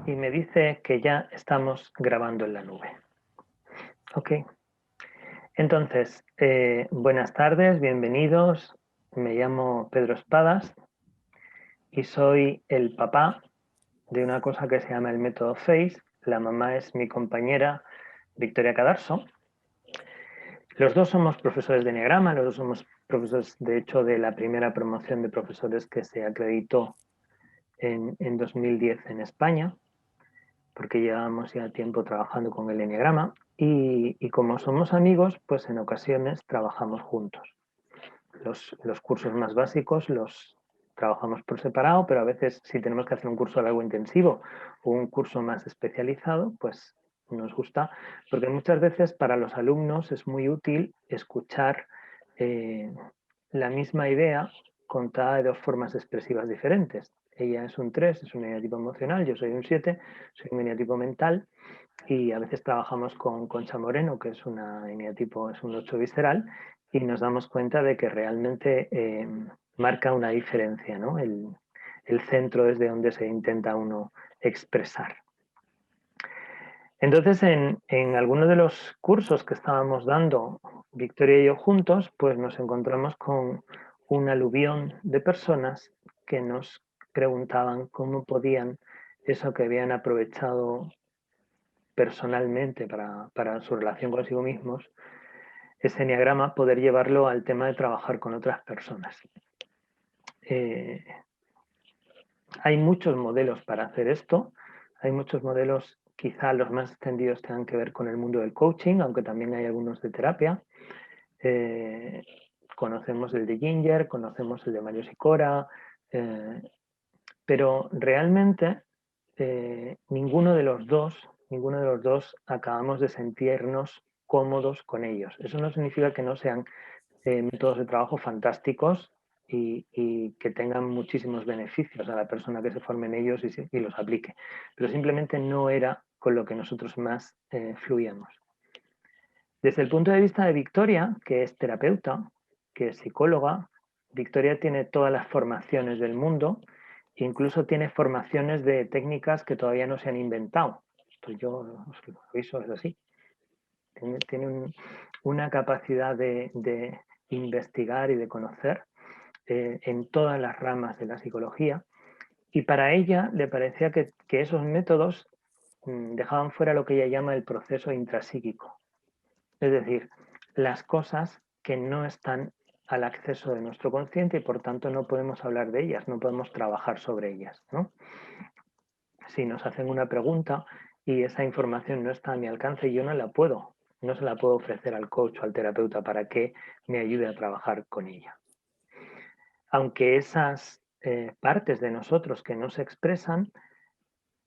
y me dice que ya estamos grabando en la nube. Ok. Entonces, buenas tardes, bienvenidos. Me llamo Pedro Espadas y soy el papá de una cosa que se llama el método FACE. La mamá es mi compañera Victoria Cadarso. Los dos somos profesores de Enneagrama, los dos somos profesores, de hecho, de la primera promoción de profesores que se acreditó en 2010 en España, porque llevamos ya tiempo trabajando con el Enneagrama y como somos amigos, pues en ocasiones trabajamos juntos. Los cursos más básicos los trabajamos por separado, pero a veces si tenemos que hacer un curso largo intensivo o un curso más especializado, pues nos gusta, porque muchas veces para los alumnos es muy útil escuchar la misma idea contada de dos formas expresivas diferentes. Ella es un 3, es un eneatipo emocional, yo soy un 7, soy un eneatipo mental, y a veces trabajamos con Concha Moreno, que es una eneatipo, es un 8 visceral, y nos damos cuenta de que realmente marca una diferencia, ¿no? El centro desde donde se intenta uno expresar. Entonces, en algunos de los cursos que estábamos dando, Victoria y yo juntos, pues nos encontramos con un aluvión de personas que nos preguntaban cómo podían eso que habían aprovechado personalmente para su relación consigo mismos, ese enneagrama, poder llevarlo al tema de trabajar con otras personas. Hay muchos modelos para hacer esto, hay muchos modelos, quizá los más extendidos tengan que ver con el mundo del coaching, aunque también hay algunos de terapia. Conocemos el de Ginger, conocemos el de Mario Sicora, pero realmente ninguno de los dos acabamos de sentirnos cómodos con ellos. Eso no significa que no sean métodos de trabajo fantásticos y que tengan muchísimos beneficios a la persona que se forme en ellos y los aplique, pero simplemente no era con lo que nosotros más fluíamos. Desde el punto de vista de Victoria, que es terapeuta, que es psicóloga, Victoria tiene todas las formaciones del mundo, incluso tiene formaciones de técnicas que todavía no se han inventado. Esto yo os lo aviso, es así. Tiene una capacidad de investigar y de conocer en todas las ramas de la psicología, y para ella le parecía que esos métodos dejaban fuera lo que ella llama el proceso intrapsíquico. Es decir, las cosas que no están al acceso de nuestro consciente y por tanto no podemos hablar de ellas, no podemos trabajar sobre ellas, ¿no? Si nos hacen una pregunta y esa información no está a mi alcance, yo no se la puedo ofrecer al coach o al terapeuta para que me ayude a trabajar con ella. Aunque esas partes de nosotros que no se expresan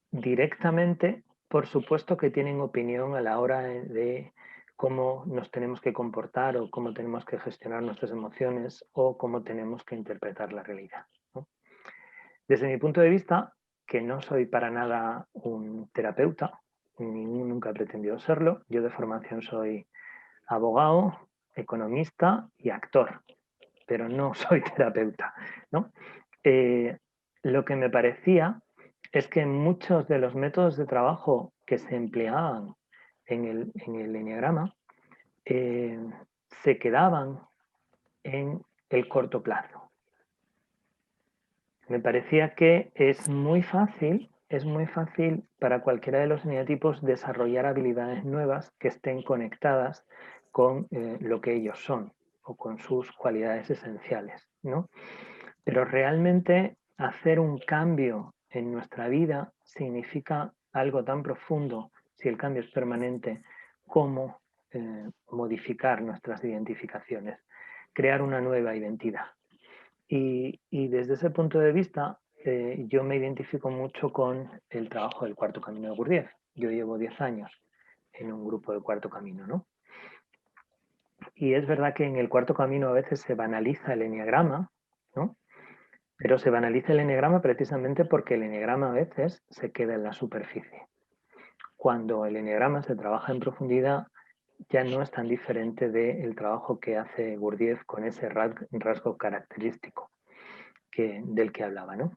directamente, por supuesto que tienen opinión a la hora de cómo nos tenemos que comportar o cómo tenemos que gestionar nuestras emociones o cómo tenemos que interpretar la realidad, ¿no? Desde mi punto de vista, que no soy para nada un terapeuta, ni nunca he pretendido serlo, yo de formación soy abogado, economista y actor, pero no soy terapeuta, ¿no? Eh, lo que me parecía es que muchos de los métodos de trabajo que se empleaban en el enneagrama eh, se quedaban en el corto plazo. Me parecía que es muy fácil para cualquiera de los eneatipos desarrollar habilidades nuevas que estén conectadas con lo que ellos son o con sus cualidades esenciales, ¿no? Pero realmente hacer un cambio en nuestra vida significa algo tan profundo, si el cambio es permanente, como modificar nuestras identificaciones, crear una nueva identidad. Y desde ese punto de vista, yo me identifico mucho con el trabajo del Cuarto Camino de Gurdjieff. Yo llevo 10 años en un grupo de Cuarto Camino, ¿no? Y es verdad que en el Cuarto Camino a veces se banaliza el enneagrama, ¿no? Pero se banaliza el enneagrama precisamente porque el enneagrama a veces se queda en la superficie. Cuando el enneagrama se trabaja en profundidad, ya no es tan diferente del trabajo que hace Gurdjieff con ese rasgo característico del que hablaba, ¿no?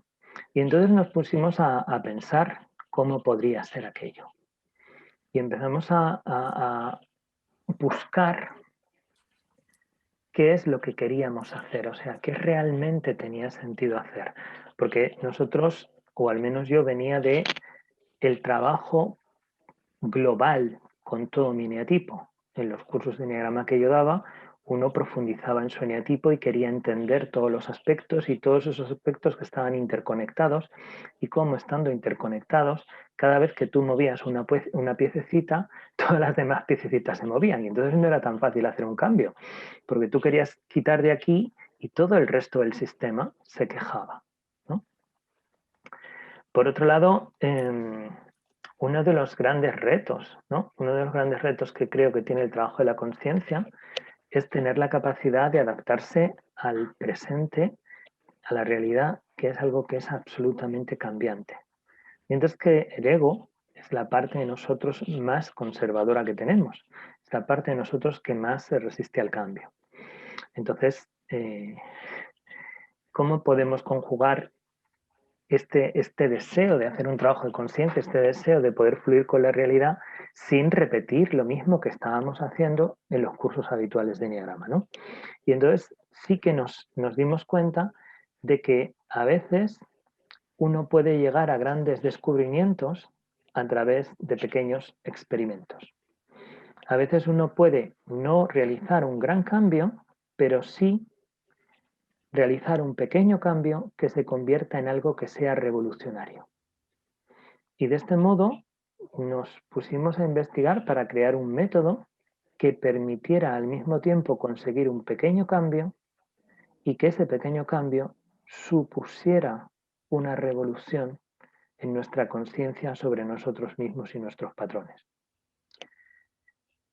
Y entonces nos pusimos a pensar cómo podría ser aquello. Y empezamos a buscar qué es lo que queríamos hacer, o sea, qué realmente tenía sentido hacer. Porque nosotros, o al menos yo, venía de el trabajo global con todo mi eneatipo. En los cursos de eneagrama que yo daba, uno profundizaba en su eneatipo y quería entender todos los aspectos y todos esos aspectos que estaban interconectados y cómo estando interconectados, cada vez que tú movías una piececita, todas las demás piececitas se movían y entonces no era tan fácil hacer un cambio, porque tú querías quitar de aquí y todo el resto del sistema se quejaba, ¿no? Por otro lado, uno de los grandes retos, ¿no? Uno de los grandes retos que creo que tiene el trabajo de la conciencia es tener la capacidad de adaptarse al presente, a la realidad, que es algo que es absolutamente cambiante. Mientras que el ego es la parte de nosotros más conservadora que tenemos, es la parte de nosotros que más se resiste al cambio. Entonces, ¿cómo podemos conjugar este deseo de hacer un trabajo de conciencia, este deseo de poder fluir con la realidad sin repetir lo mismo que estábamos haciendo en los cursos habituales de Enneagrama, ¿no? Y entonces sí que nos dimos cuenta de que a veces uno puede llegar a grandes descubrimientos a través de pequeños experimentos. A veces uno puede no realizar un gran cambio, pero sí realizar un pequeño cambio que se convierta en algo que sea revolucionario. Y de este modo nos pusimos a investigar para crear un método que permitiera al mismo tiempo conseguir un pequeño cambio y que ese pequeño cambio supusiera una revolución en nuestra conciencia sobre nosotros mismos y nuestros patrones.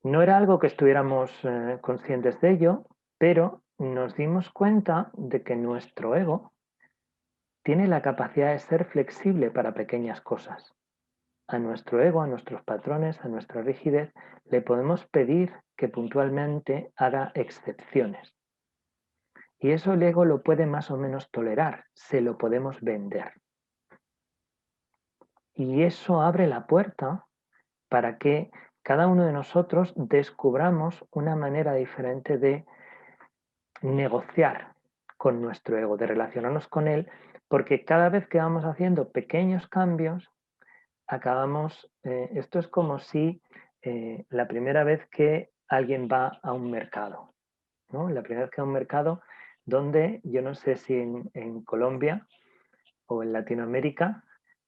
No era algo que estuviéramos conscientes de ello, pero nos dimos cuenta de que nuestro ego tiene la capacidad de ser flexible para pequeñas cosas. A nuestro ego, a nuestros patrones, a nuestra rigidez, le podemos pedir que puntualmente haga excepciones. Y eso el ego lo puede más o menos tolerar, se lo podemos vender. Y eso abre la puerta para que cada uno de nosotros descubramos una manera diferente de negociar con nuestro ego, de relacionarnos con él, porque cada vez que vamos haciendo pequeños cambios, acabamos, esto es como si la primera vez que alguien va a un mercado, ¿no? La primera vez que va a un mercado donde, yo no sé si en Colombia o en Latinoamérica,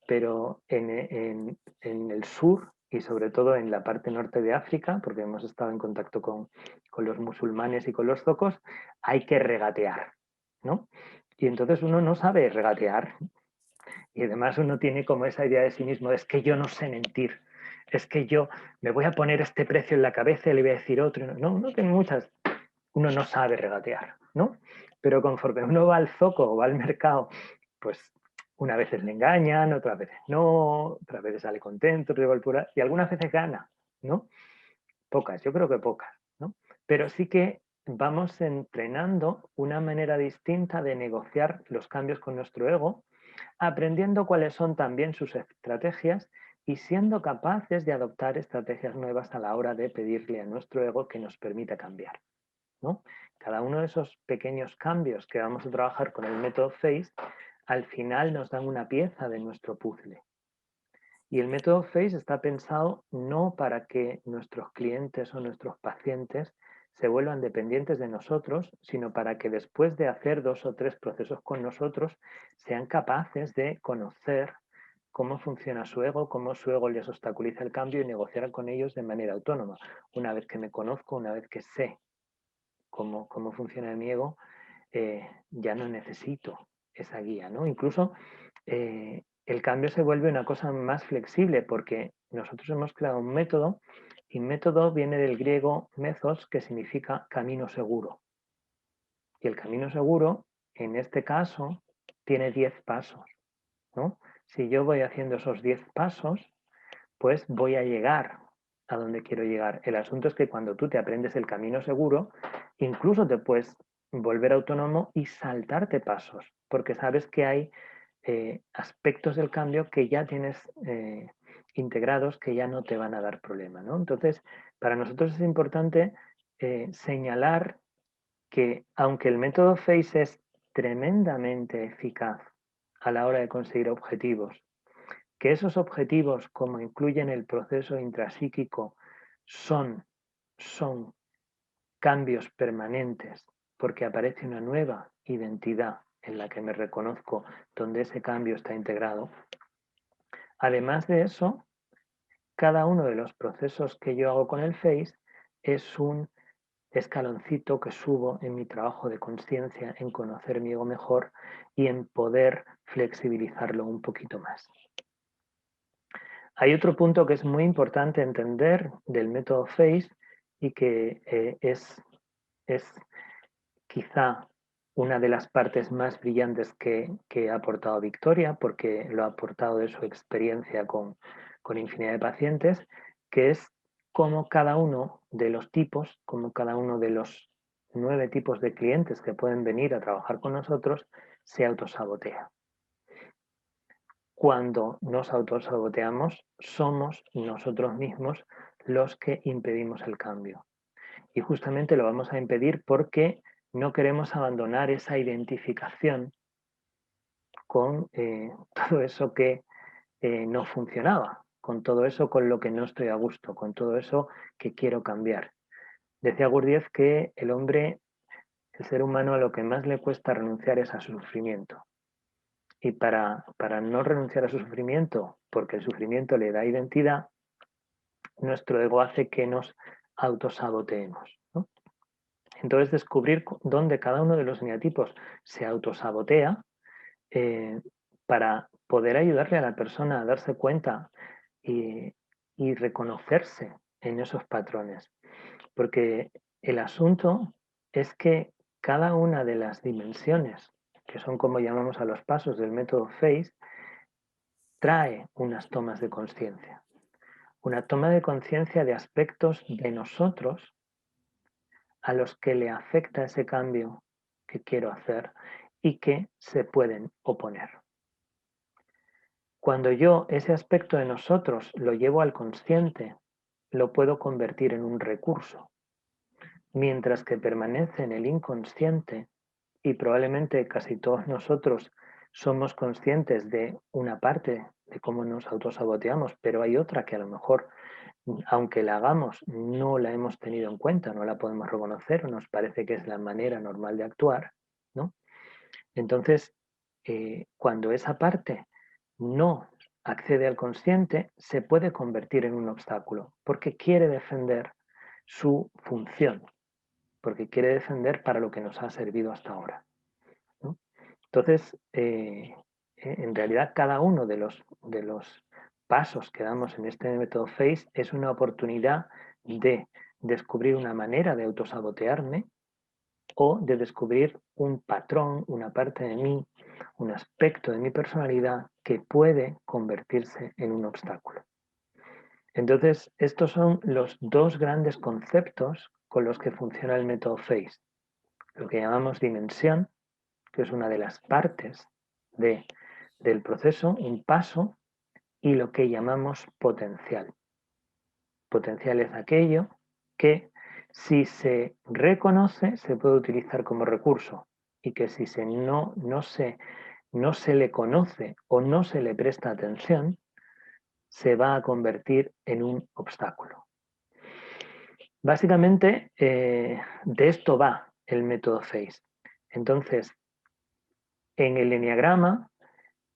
pero en el sur y sobre todo en la parte norte de África, porque hemos estado en contacto con los musulmanes y con los zocos, hay que regatear, ¿no? Y entonces uno no sabe regatear y además uno tiene como esa idea de sí mismo, es que yo no sé mentir, es que yo me voy a poner este precio en la cabeza y le voy a decir otro. No, uno tiene muchas, uno no sabe regatear, ¿no? Pero conforme uno va al zoco o va al mercado, pues unas veces le engañan, otras veces no, otras veces sale contento, y algunas veces gana, ¿no? Pocas, yo creo que pocas, ¿no? Pero sí que vamos entrenando una manera distinta de negociar los cambios con nuestro ego, aprendiendo cuáles son también sus estrategias y siendo capaces de adoptar estrategias nuevas a la hora de pedirle a nuestro ego que nos permita cambiar, ¿no? Cada uno de esos pequeños cambios que vamos a trabajar con el método FACE, al final nos dan una pieza de nuestro puzzle. Y el método FACE está pensado no para que nuestros clientes o nuestros pacientes se vuelvan dependientes de nosotros, sino para que después de hacer 2 o 3 procesos con nosotros, sean capaces de conocer cómo funciona su ego, cómo su ego les obstaculiza el cambio y negociar con ellos de manera autónoma. Una vez que me conozco, una vez que sé cómo funciona mi ego, ya no necesito esa guía, ¿no? Incluso el cambio se vuelve una cosa más flexible porque nosotros hemos creado un método y método viene del griego methos, que significa camino seguro. Y el camino seguro, en este caso, tiene 10 pasos, ¿no? Si yo voy haciendo esos 10 pasos, pues voy a llegar a donde quiero llegar. El asunto es que cuando tú te aprendes el camino seguro, incluso te puedes volver autónomo y saltarte pasos, porque sabes que hay aspectos del cambio que ya tienes integrados, que ya no te van a dar problema, ¿no? Entonces, para nosotros es importante señalar que aunque el método FACE es tremendamente eficaz a la hora de conseguir objetivos, que esos objetivos, como incluyen el proceso intrapsíquico, son cambios permanentes, porque aparece una nueva identidad en la que me reconozco, donde ese cambio está integrado. Además de eso, cada uno de los procesos que yo hago con el FACE es un escaloncito que subo en mi trabajo de conciencia, en conocer mi ego mejor y en poder flexibilizarlo un poquito más. Hay otro punto que es muy importante entender del método FACE y que es quizá una de las partes más brillantes que ha aportado Victoria, porque lo ha aportado de su experiencia con infinidad de pacientes, que es cómo cada uno de los tipos, como cada uno de los 9 tipos de clientes que pueden venir a trabajar con nosotros, se autosabotea. Cuando nos autosaboteamos, somos nosotros mismos los que impedimos el cambio. Y justamente lo vamos a impedir porque no queremos abandonar esa identificación con todo eso que no funcionaba, con todo eso con lo que no estoy a gusto, con todo eso que quiero cambiar. Decía Gurdjieff que el hombre, el ser humano, a lo que más le cuesta renunciar es a su sufrimiento. Y para no renunciar a su sufrimiento, porque el sufrimiento le da identidad, nuestro ego hace que nos autosaboteemos, ¿no? Entonces, descubrir dónde cada uno de los eneatipos se autosabotea para poder ayudarle a la persona a darse cuenta y reconocerse en esos patrones. Porque el asunto es que cada una de las dimensiones, que son como llamamos a los pasos del método FACE, trae unas tomas de conciencia. Una toma de conciencia de aspectos de nosotros a los que le afecta ese cambio que quiero hacer y que se pueden oponer. Cuando yo ese aspecto de nosotros lo llevo al consciente, lo puedo convertir en un recurso, mientras que permanece en el inconsciente, y probablemente casi todos nosotros somos conscientes de una parte de cómo nos autosaboteamos, pero hay otra que a lo mejor, aunque la hagamos, no la hemos tenido en cuenta, no la podemos reconocer, o nos parece que es la manera normal de actuar, ¿no? Entonces, cuando esa parte no accede al consciente, se puede convertir en un obstáculo, porque quiere defender su función, porque quiere defender para lo que nos ha servido hasta ahora, ¿no? Entonces, en realidad cada uno de los pasos que damos en este método FACE es una oportunidad de descubrir una manera de autosabotearme o de descubrir un patrón, una parte de mí, un aspecto de mi personalidad que puede convertirse en un obstáculo. Entonces, estos son los dos grandes conceptos con los que funciona el método FACE. Lo que llamamos dimensión, que es una de las partes del proceso, un paso, y lo que llamamos potencial. Potencial es aquello que, si se reconoce, se puede utilizar como recurso, y que si no se le conoce o no se le presta atención, se va a convertir en un obstáculo. Básicamente, de esto va el método FACE. Entonces, en el eneagrama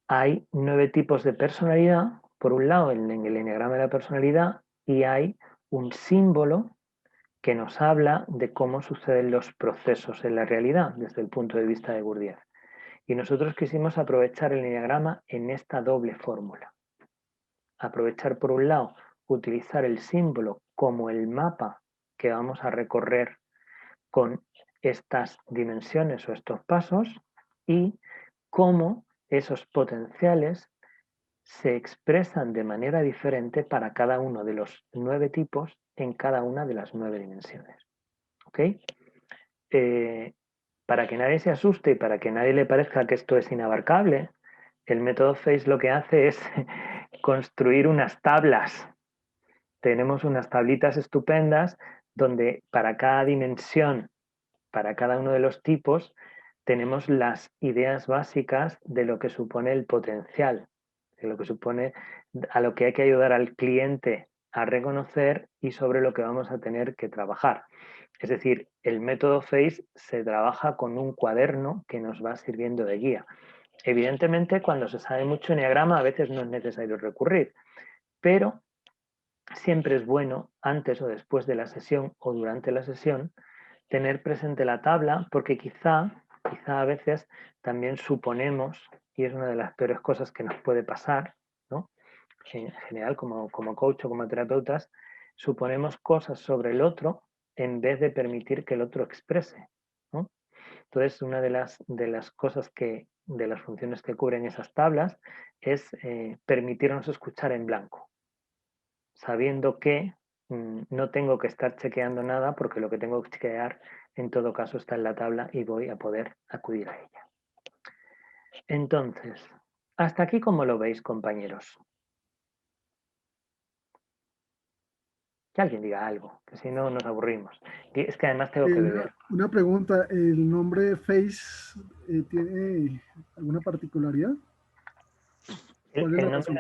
hay 9 tipos de personalidad, por un lado en el eneagrama de la personalidad, y hay un símbolo que nos habla de cómo suceden los procesos en la realidad desde el punto de vista de Gurdjieff. Y nosotros quisimos aprovechar el eneagrama en esta doble fórmula. Aprovechar, por un lado, utilizar el símbolo como el mapa que vamos a recorrer con estas dimensiones o estos pasos, y cómo esos potenciales se expresan de manera diferente para cada uno de los 9 tipos en cada una de las 9 dimensiones. ¿Ok? Para que nadie se asuste y para que nadie le parezca que esto es inabarcable, El método FACE lo que hace es construir unas tablas. Tenemos unas tablitas estupendas donde para cada dimensión, para cada uno de los tipos, tenemos las ideas básicas de lo que supone el potencial, de lo que supone a lo que hay que ayudar al cliente a reconocer y sobre lo que vamos a tener que trabajar. Es decir, el método FACE se trabaja con un cuaderno que nos va sirviendo de guía. Evidentemente, cuando se sabe mucho enneagrama, a veces no es necesario recurrir, pero siempre es bueno, antes o después de la sesión o durante la sesión, tener presente la tabla, porque quizá a veces también suponemos, y es una de las peores cosas que nos puede pasar, ¿no? En general, como coach o como terapeutas, suponemos cosas sobre el otro en vez de permitir que el otro exprese, ¿no? Entonces, una de las cosas de las funciones que cubren esas tablas es permitirnos escuchar en blanco, sabiendo que no tengo que estar chequeando nada porque lo que tengo que chequear en todo caso está en la tabla y voy a poder acudir a ella. Entonces, hasta aquí, ¿cómo lo veis, compañeros? Que alguien diga algo, que si no nos aburrimos. Y es que además tengo que beber. Una pregunta, ¿el nombre Face tiene alguna particularidad? El, ¿Cuál es la el nombre, razón?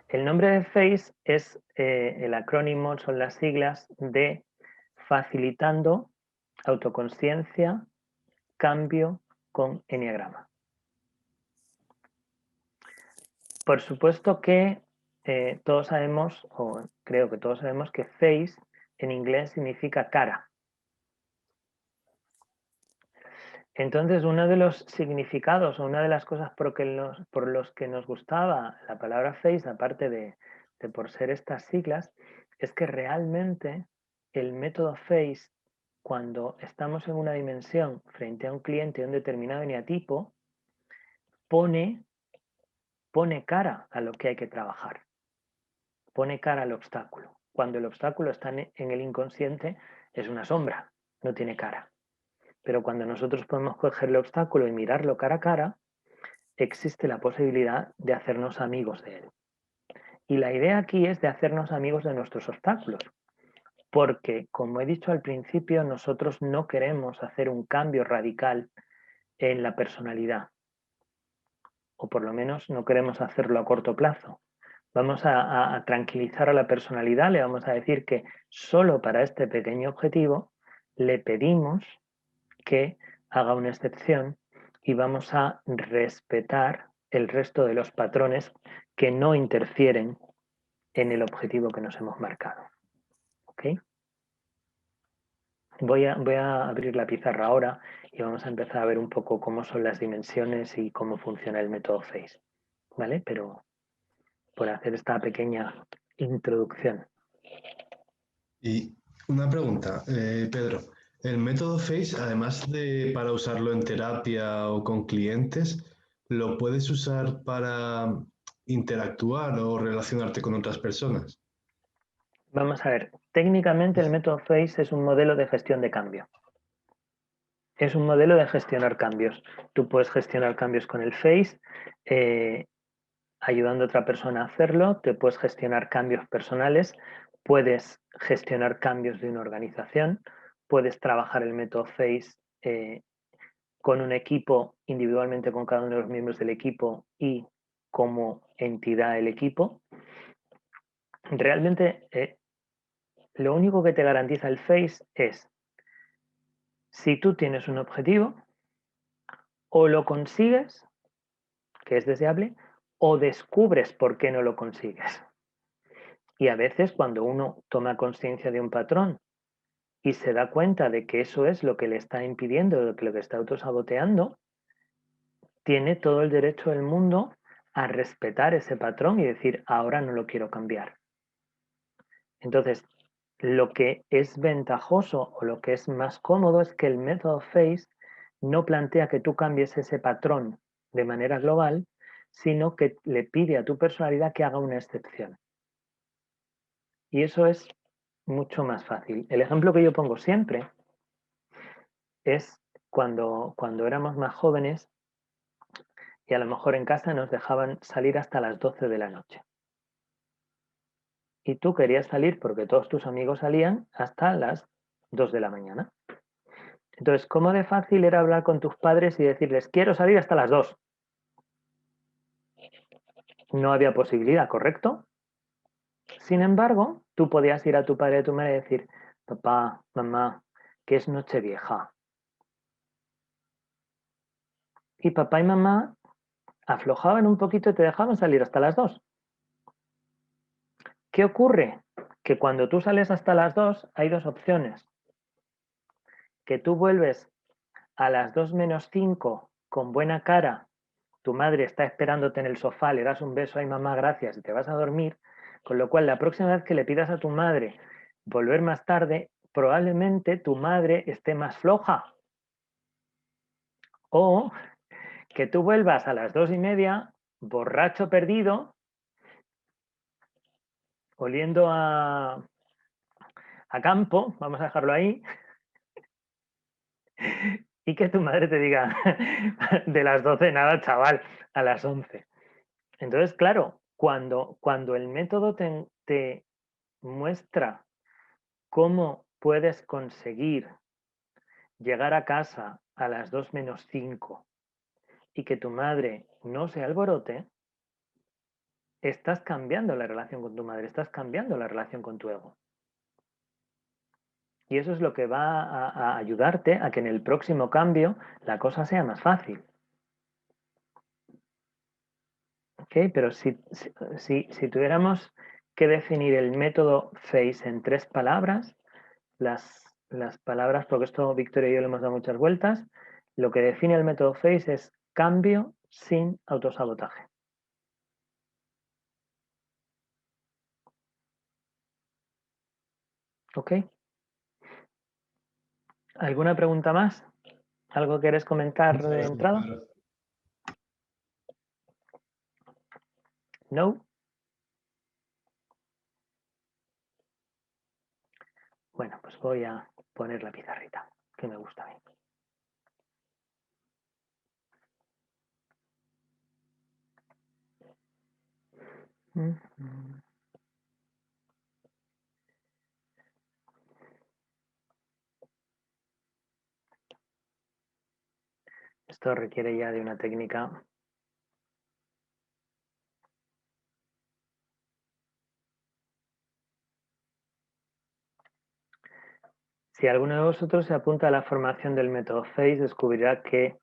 el nombre de FACE es el acrónimo, son las siglas de facilitando autoconsciencia, cambio con enneagrama. Por supuesto que todos sabemos, o creo que todos sabemos, que face en inglés significa cara. Entonces, uno de los significados o una de las cosas por los que nos gustaba la palabra face, aparte de por ser estas siglas, es que realmente el método face, cuando estamos en una dimensión frente a un cliente de un determinado eneatipo, pone cara a lo que hay que trabajar, pone cara al obstáculo. Cuando el obstáculo está en el inconsciente, es una sombra, no tiene cara. Pero cuando nosotros podemos coger el obstáculo y mirarlo cara a cara, existe la posibilidad de hacernos amigos de él. Y la idea aquí es de hacernos amigos de nuestros obstáculos, porque, como he dicho al principio, nosotros no queremos hacer un cambio radical en la personalidad, o por lo menos no queremos hacerlo a corto plazo. Vamos a tranquilizar a la personalidad, le vamos a decir que solo para este pequeño objetivo le pedimos que haga una excepción y vamos a respetar el resto de los patrones que no interfieren en el objetivo que nos hemos marcado. ¿Okay? Voy a abrir la pizarra ahora y vamos a empezar a ver un poco cómo son las dimensiones y cómo funciona el método FACE. ¿Vale? Pero por hacer esta pequeña introducción. Y una pregunta, Pedro. El método FACE, además de para usarlo en terapia o con clientes, ¿lo puedes usar para interactuar o relacionarte con otras personas? Vamos a ver, técnicamente el método FACE es un modelo de gestión de cambio. Es un modelo de gestionar cambios. Tú puedes gestionar cambios con el FACE, ayudando a otra persona a hacerlo, te puedes gestionar cambios personales, puedes gestionar cambios de una organización, puedes trabajar el método FACE con un equipo, individualmente con cada uno de los miembros del equipo y como entidad del equipo. Realmente lo único que te garantiza el FACE es si tú tienes un objetivo, o lo consigues, que es deseable, o descubres por qué no lo consigues. Y a veces cuando uno toma conciencia de un patrón y se da cuenta de que eso es lo que le está impidiendo, lo que le está autosaboteando, tiene todo el derecho del mundo a respetar ese patrón y decir, ahora no lo quiero cambiar. Entonces, lo que es ventajoso o lo que es más cómodo es que el método FACE no plantea que tú cambies ese patrón de manera global, sino que le pide a tu personalidad que haga una excepción. Y eso es mucho más fácil. El ejemplo que yo pongo siempre es cuando éramos más jóvenes, y a lo mejor en casa nos dejaban salir hasta las 12 de la noche. Y tú querías salir porque todos tus amigos salían hasta las 2 de la mañana. Entonces, ¿cómo de fácil era hablar con tus padres y decirles, quiero salir hasta las 2? No había posibilidad, ¿correcto? Sin embargo, tú podías ir a tu padre y a tu madre y decir, papá, mamá, que es Nochevieja. Y papá y mamá aflojaban un poquito y te dejaban salir hasta las 2. ¿Qué ocurre? Que cuando tú sales hasta las 2 hay dos opciones. Que tú vuelves a las 2 menos 5 con buena cara, tu madre está esperándote en el sofá, le das un beso, ay mamá, gracias, y te vas a dormir, con lo cual la próxima vez que le pidas a tu madre volver más tarde, probablemente tu madre esté más floja. O que tú vuelvas a las 2:30, borracho perdido, oliendo a campo, vamos a dejarlo ahí, y que tu madre te diga de las 12 nada, chaval, a las 11. Entonces, claro, cuando el método te muestra cómo puedes conseguir llegar a casa a las 2 menos 5 y que tu madre no se alborote, estás cambiando la relación con tu madre, estás cambiando la relación con tu ego. Y eso es lo que va a ayudarte a que en el próximo cambio la cosa sea más fácil. ¿Okay? Pero si tuviéramos que definir el método FACE en 3 palabras, las palabras, porque esto Víctor y yo le hemos dado muchas vueltas, lo que define el método FACE es cambio sin autosabotaje. ¿Ok? ¿Alguna pregunta más? ¿Algo quieres comentar de entrada? ¿No? Bueno, pues voy a poner la pizarrita, que me gusta a mí. Esto requiere ya de una técnica. Si alguno de vosotros se apunta a la formación del método FACE, descubrirá que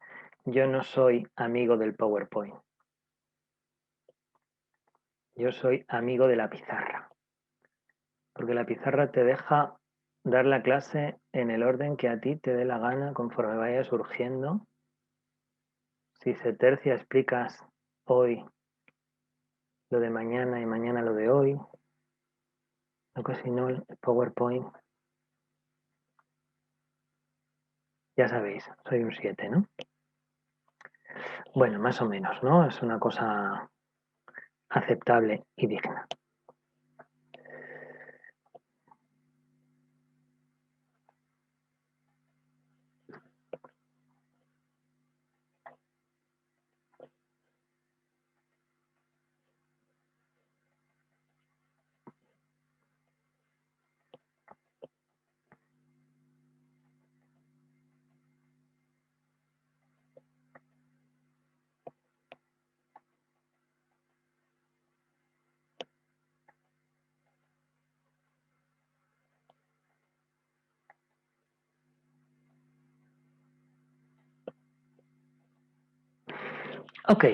yo no soy amigo del PowerPoint. Yo soy amigo de la pizarra. Porque la pizarra te deja dar la clase en el orden que a ti te dé la gana conforme vaya surgiendo. Si se tercia, explicas hoy lo de mañana y mañana lo de hoy. No, que si no, el PowerPoint. Ya sabéis, soy un 7, ¿no? Bueno, más o menos, ¿no? Es una cosa aceptable y digna. Ok,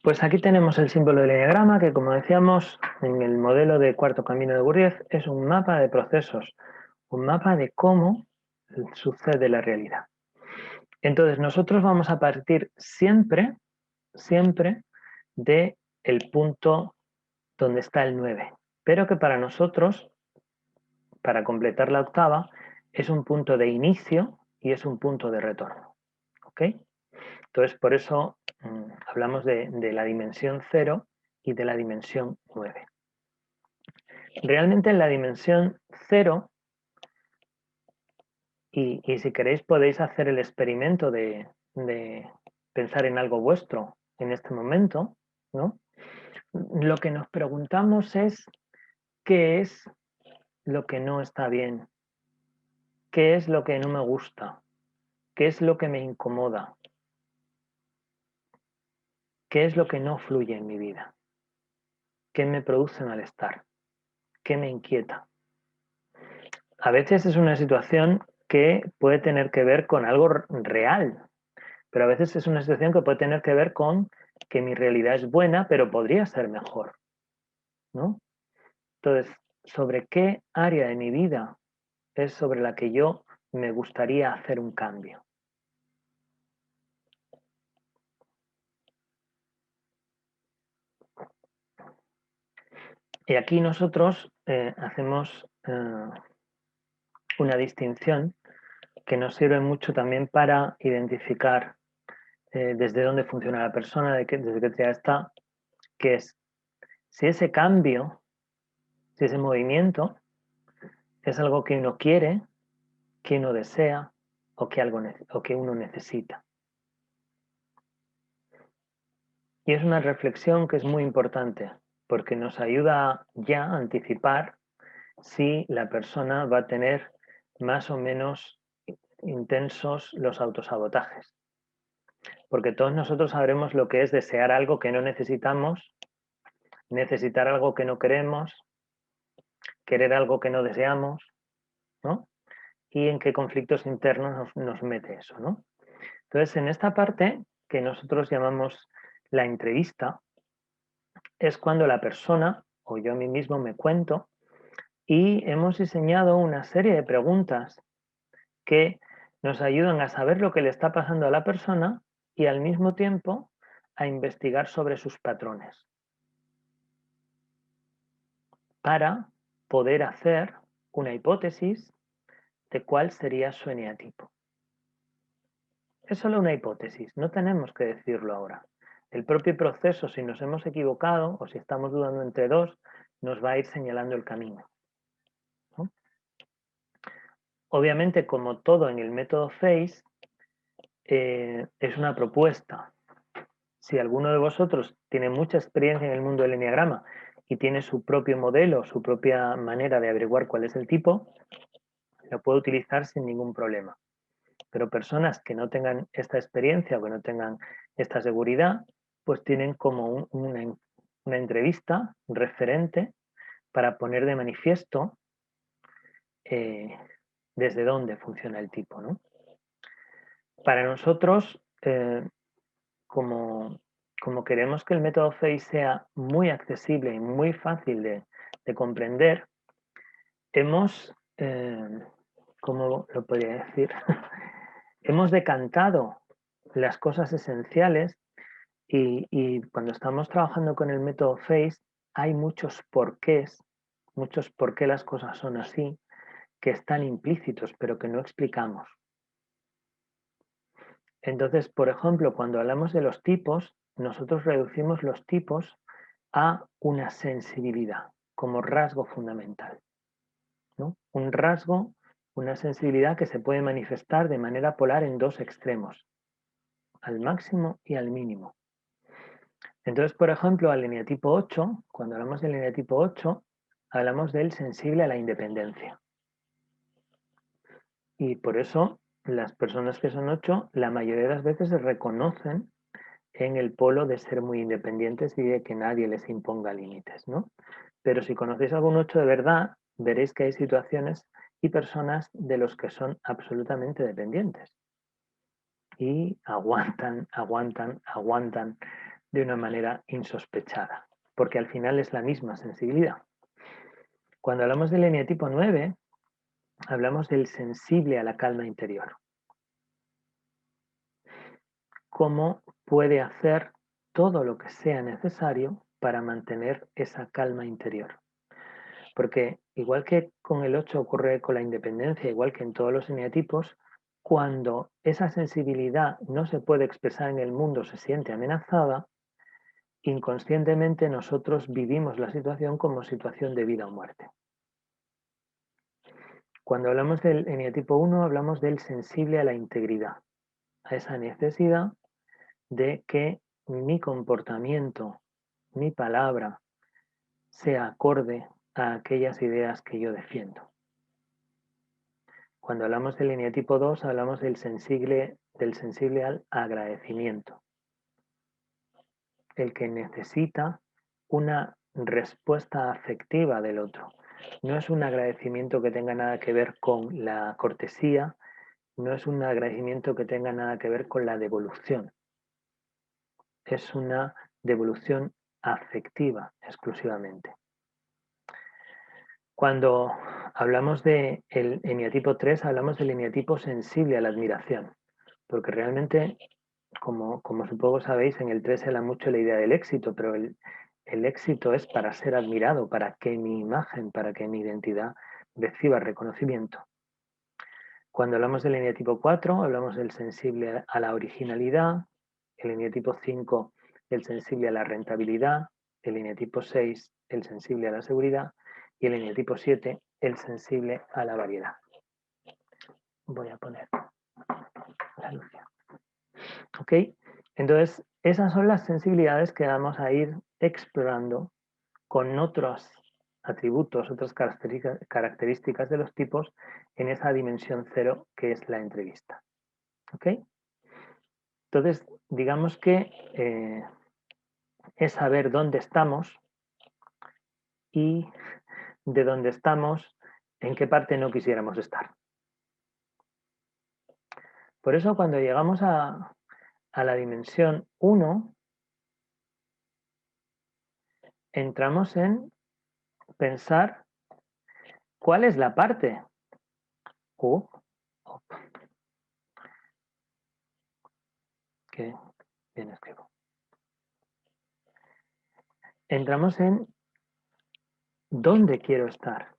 pues aquí tenemos el símbolo del enneagrama que, como decíamos, en el modelo de cuarto camino de Gurdjieff es un mapa de procesos, un mapa de cómo sucede la realidad. Entonces, nosotros vamos a partir siempre de el punto donde está el 9, pero que para nosotros, para completar la octava, es un punto de inicio y es un punto de retorno. ¿Ok? Entonces, por eso hablamos de la dimensión 0 y de la dimensión 9. Realmente en la dimensión 0, y si queréis podéis hacer el experimento de pensar en algo vuestro, en este momento, ¿no? Lo que nos preguntamos es qué es lo que no está bien, qué es lo que no me gusta, qué es lo que me incomoda, qué es lo que no fluye en mi vida, qué me produce malestar, qué me inquieta. A veces es una situación que puede tener que ver con algo real, pero a veces es una situación que puede tener que ver con que mi realidad es buena, pero podría ser mejor, ¿no? Entonces, ¿sobre qué área de mi vida es sobre la que yo me gustaría hacer un cambio? Y aquí nosotros hacemos una distinción que nos sirve mucho también para identificar desde dónde funciona la persona, desde qué teoría está, que es si ese cambio, si ese movimiento es algo que uno quiere, que uno desea o que uno necesita. Y es una reflexión que es muy importante porque nos ayuda ya a anticipar si la persona va a tener más o menos intensos los autosabotajes. Porque todos nosotros sabremos lo que es desear algo que no necesitamos, necesitar algo que no queremos, querer algo que no deseamos, ¿no? Y en qué conflictos internos nos mete eso, ¿no? Entonces, en esta parte que nosotros llamamos la entrevista, es cuando la persona o yo a mí mismo me cuento y hemos diseñado una serie de preguntas que nos ayudan a saber lo que le está pasando a la persona y al mismo tiempo a investigar sobre sus patrones para poder hacer una hipótesis de cuál sería su eneatipo. Es solo una hipótesis, no tenemos que decirlo ahora. El propio proceso, si nos hemos equivocado o si estamos dudando entre dos, nos va a ir señalando el camino, ¿no? Obviamente, como todo en el método FACE, es una propuesta. Si alguno de vosotros tiene mucha experiencia en el mundo del eneagrama y tiene su propio modelo, su propia manera de averiguar cuál es el tipo, lo puede utilizar sin ningún problema. Pero personas que no tengan esta experiencia o que no tengan esta seguridad, pues tienen como una entrevista, un referente, para poner de manifiesto desde dónde funciona el tipo, ¿no? Para nosotros, como queremos que el método FACE sea muy accesible y muy fácil de comprender, hemos, ¿cómo lo podría decir? Hemos decantado las cosas esenciales y cuando estamos trabajando con el método FACE hay muchos porqués las cosas son así, que están implícitos pero que no explicamos. Entonces, por ejemplo, cuando hablamos de los tipos, nosotros reducimos los tipos a una sensibilidad como rasgo fundamental, ¿no? Un rasgo, una sensibilidad que se puede manifestar de manera polar en dos extremos, al máximo y al mínimo. Entonces, por ejemplo, al eneatipo 8, cuando hablamos del eneatipo 8, hablamos del sensible a la independencia. Y por eso las personas que son 8, la mayoría de las veces se reconocen en el polo de ser muy independientes y de que nadie les imponga límites, ¿no? Pero si conocéis algún 8 de verdad, veréis que hay situaciones y personas de los que son absolutamente dependientes. Y aguantan de una manera insospechada, porque al final es la misma sensibilidad. Cuando hablamos del eneatipo 9, hablamos del sensible a la calma interior. Cómo puede hacer todo lo que sea necesario para mantener esa calma interior. Porque igual que con el 8 ocurre con la independencia, igual que en todos los eneatipos, cuando esa sensibilidad no se puede expresar en el mundo, se siente amenazada, inconscientemente nosotros vivimos la situación como situación de vida o muerte. Cuando hablamos del eneatipo 1, hablamos del sensible a la integridad, a esa necesidad de que mi comportamiento, mi palabra, sea acorde a aquellas ideas que yo defiendo. Cuando hablamos del eneatipo 2, hablamos del sensible al agradecimiento. El que necesita una respuesta afectiva del otro. No es un agradecimiento que tenga nada que ver con la cortesía, no es un agradecimiento que tenga nada que ver con la devolución. Es una devolución afectiva exclusivamente. Cuando hablamos del eneatipo 3, hablamos del eneatipo sensible a la admiración, porque realmente, como supongo sabéis, en el 3 se habla mucho de la idea del éxito, pero el éxito es para ser admirado, para que mi imagen, para que mi identidad reciba reconocimiento. Cuando hablamos del eneatipo 4, hablamos del sensible a la originalidad, el eneatipo 5, el sensible a la rentabilidad, el eneatipo 6, el sensible a la seguridad, y el eneatipo 7, el sensible a la variedad. Voy a poner la luz. ¿Ok? Entonces, esas son las sensibilidades que vamos a ir explorando con otros atributos, otras características de los tipos en esa dimensión 0 que es la entrevista. ¿Ok? Entonces, digamos que es saber dónde estamos y de dónde estamos, en qué parte no quisiéramos estar. Por eso cuando llegamos a la dimensión 1, entramos en pensar cuál es la parte. Que bien escribo. Entramos en dónde quiero estar.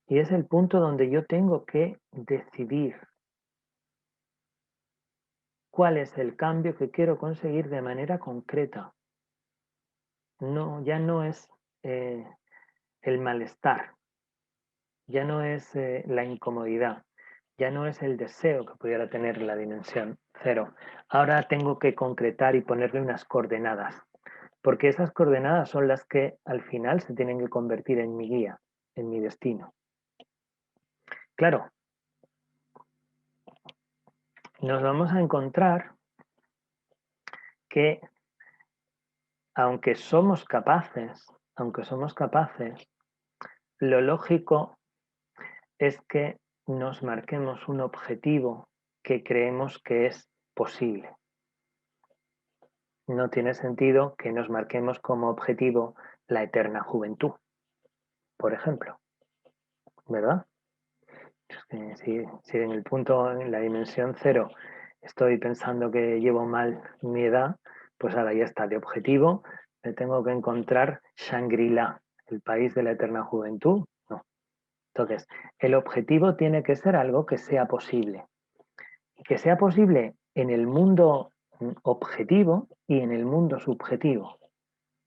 Y es el punto donde yo tengo que decidir cuál es el cambio que quiero conseguir de manera concreta. No, ya no es el malestar, ya no es la incomodidad, ya no es el deseo que pudiera tener la dimensión 0. Ahora tengo que concretar y ponerle unas coordenadas, porque esas coordenadas son las que al final se tienen que convertir en mi guía, en mi destino. Claro, nos vamos a encontrar que aunque somos capaces, lo lógico es que nos marquemos un objetivo que creemos que es posible. No tiene sentido que nos marquemos como objetivo la eterna juventud, por ejemplo, ¿verdad? Si en el punto, en la dimensión 0, estoy pensando que llevo mal mi edad, pues ahora ya está, de objetivo me tengo que encontrar Shangri-La, el país de la eterna juventud. No. Entonces, el objetivo tiene que ser algo que sea posible. Y que sea posible en el mundo objetivo y en el mundo subjetivo.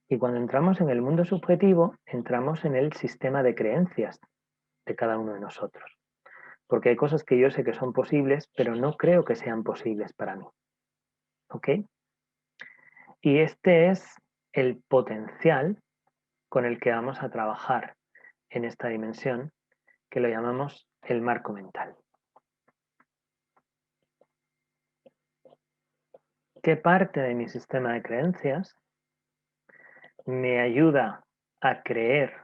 Y cuando entramos en el mundo subjetivo, entramos en el sistema de creencias de cada uno de nosotros. Porque hay cosas que yo sé que son posibles, pero no creo que sean posibles para mí. ¿Ok? Y este es el potencial con el que vamos a trabajar en esta dimensión, que lo llamamos el marco mental. ¿Qué parte de mi sistema de creencias me ayuda a creer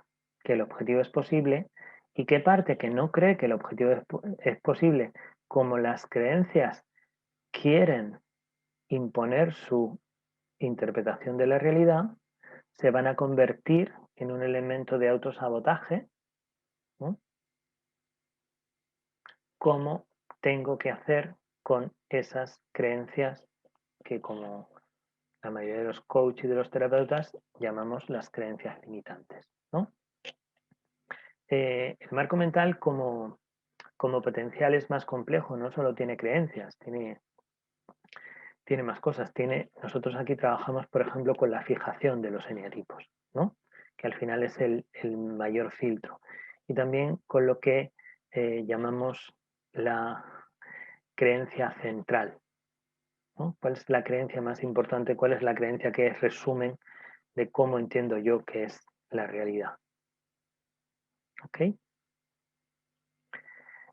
que el objetivo es posible y qué parte que no cree que el objetivo es posible, como las creencias quieren imponer su interpretación de la realidad, se van a convertir en un elemento de autosabotaje, ¿no? ¿Cómo tengo que hacer con esas creencias que, como la mayoría de los coaches y de los terapeutas, llamamos las creencias limitantes, ¿no? El marco mental como potencial es más complejo, no solo tiene creencias, tiene más cosas. Nosotros aquí trabajamos, por ejemplo, con la fijación de los eneatipos, ¿no? Que al final es el mayor filtro. Y también con lo que llamamos la creencia central. ¿no? ¿Cuál es la creencia más importante? ¿Cuál es la creencia que es resumen de cómo entiendo yo que es la realidad? ¿Ok?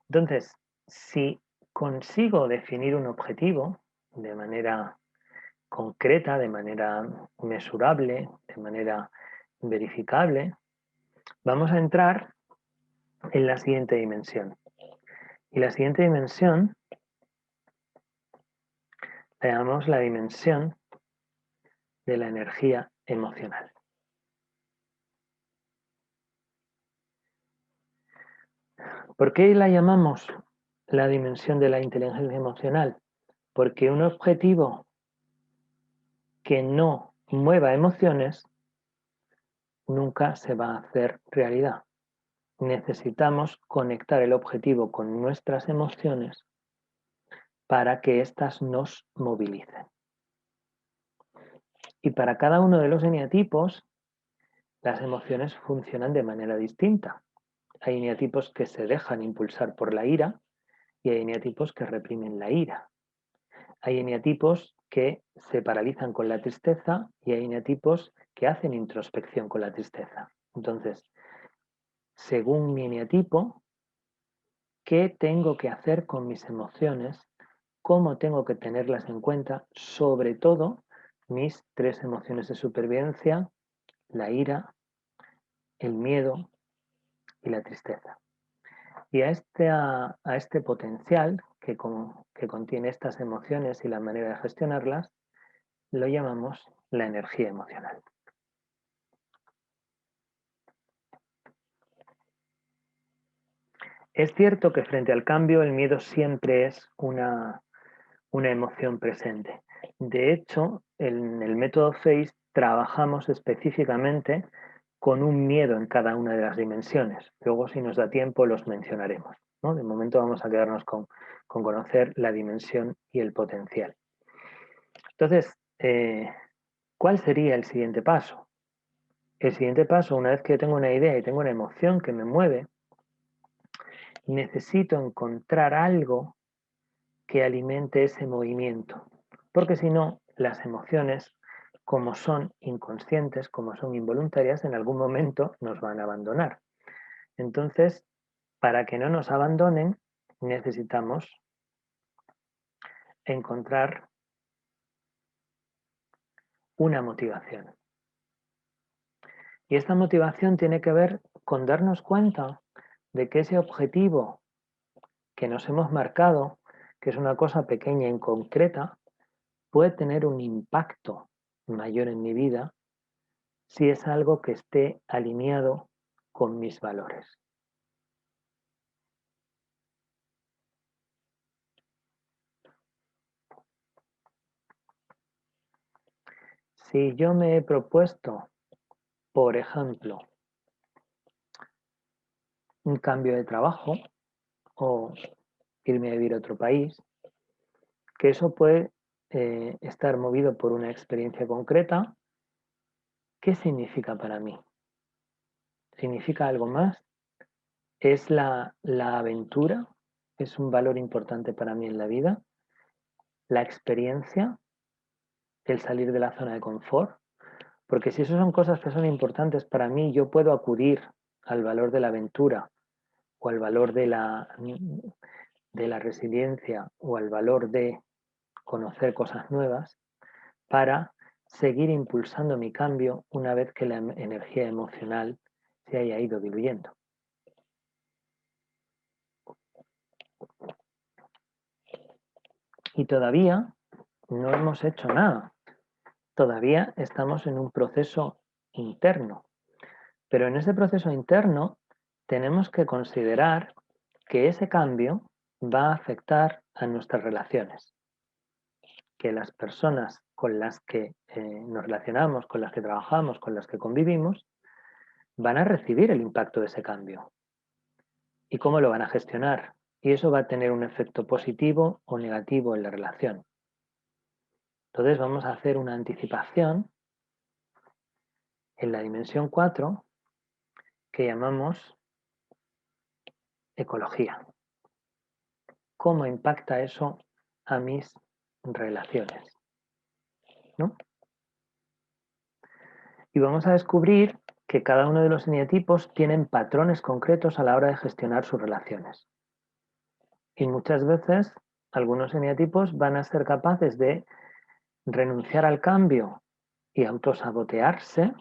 Entonces, si consigo definir un objetivo de manera concreta, de manera mesurable, de manera verificable, vamos a entrar en la siguiente dimensión. Y la siguiente dimensión la llamamos la dimensión de la energía emocional. ¿Por qué la llamamos la dimensión de la inteligencia emocional? Porque un objetivo que no mueva emociones nunca se va a hacer realidad. Necesitamos conectar el objetivo con nuestras emociones para que éstas nos movilicen. Y para cada uno de los eneatipos, las emociones funcionan de manera distinta. Hay eneatipos que se dejan impulsar por la ira y hay eneatipos que reprimen la ira. Hay eneatipos que se paralizan con la tristeza y hay eneatipos que hacen introspección con la tristeza. Entonces, según mi eneatipo, ¿qué tengo que hacer con mis emociones? ¿Cómo tengo que tenerlas en cuenta? Sobre todo, mis 3 emociones de supervivencia, la ira, el miedo y la tristeza. Y a este potencial que contiene estas emociones y la manera de gestionarlas, lo llamamos la energía emocional. Es cierto que frente al cambio el miedo siempre es una emoción presente. De hecho, en el método FACE trabajamos específicamente con un miedo en cada una de las dimensiones. Luego, si nos da tiempo, los mencionaremos, ¿no? De momento vamos a quedarnos con conocer la dimensión y el potencial. Entonces, ¿cuál sería el siguiente paso? El siguiente paso, una vez que tengo una idea y tengo una emoción que me mueve, necesito encontrar algo que alimente ese movimiento. Porque si no, las emociones, como son inconscientes, como son involuntarias, en algún momento nos van a abandonar. Entonces, para que no nos abandonen, necesitamos encontrar una motivación. Y esta motivación tiene que ver con darnos cuenta de que ese objetivo que nos hemos marcado, que es una cosa pequeña y concreta, puede tener un impacto mayor en mi vida si es algo que esté alineado con mis valores. Si yo me he propuesto, por ejemplo, un cambio de trabajo o irme a vivir a otro país, que eso puede estar movido por una experiencia concreta, ¿qué significa para mí? ¿Significa algo más? ¿Es la aventura? ¿Es un valor importante para mí en la vida? ¿La experiencia? ¿El salir de la zona de confort? Porque si eso son cosas que son importantes para mí, yo puedo acudir al valor de la aventura o al valor de la resiliencia o al valor de conocer cosas nuevas para seguir impulsando mi cambio una vez que la energía emocional se haya ido diluyendo. Y todavía no hemos hecho nada. Todavía estamos en un proceso interno. Pero en ese proceso interno tenemos que considerar que ese cambio va a afectar a nuestras relaciones. Que las personas con las que nos relacionamos, con las que trabajamos, con las que convivimos, van a recibir el impacto de ese cambio. ¿Y cómo lo van a gestionar? Y eso va a tener un efecto positivo o negativo en la relación. Entonces vamos a hacer una anticipación en la dimensión 4 que llamamos ecología. ¿Cómo impacta eso a mis relaciones, ¿no? Y vamos a descubrir que cada uno de los eneatipos tienen patrones concretos a la hora de gestionar sus relaciones. Y muchas veces algunos eneatipos van a ser capaces de renunciar al cambio y autosabotearse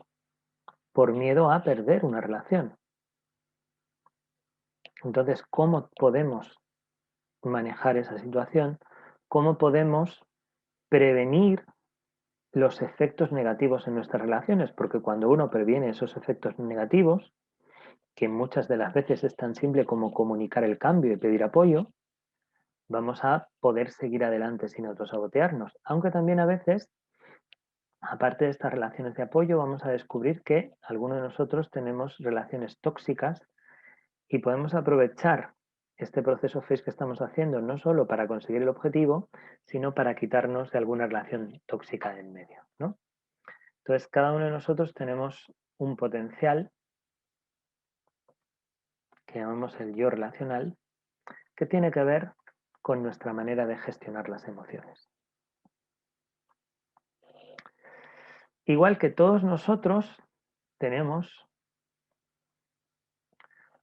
por miedo a perder una relación. Entonces, ¿cómo podemos manejar esa situación? ¿Cómo podemos prevenir los efectos negativos en nuestras relaciones? Porque cuando uno previene esos efectos negativos, que muchas de las veces es tan simple como comunicar el cambio y pedir apoyo, vamos a poder seguir adelante sin autosabotearnos. Aunque también a veces, aparte de estas relaciones de apoyo, vamos a descubrir que algunos de nosotros tenemos relaciones tóxicas y podemos aprovechar este proceso FACE que estamos haciendo no solo para conseguir el objetivo, sino para quitarnos de alguna relación tóxica en medio, ¿no? Entonces, cada uno de nosotros tenemos un potencial que llamamos el yo relacional, que tiene que ver con nuestra manera de gestionar las emociones. Igual que todos nosotros tenemos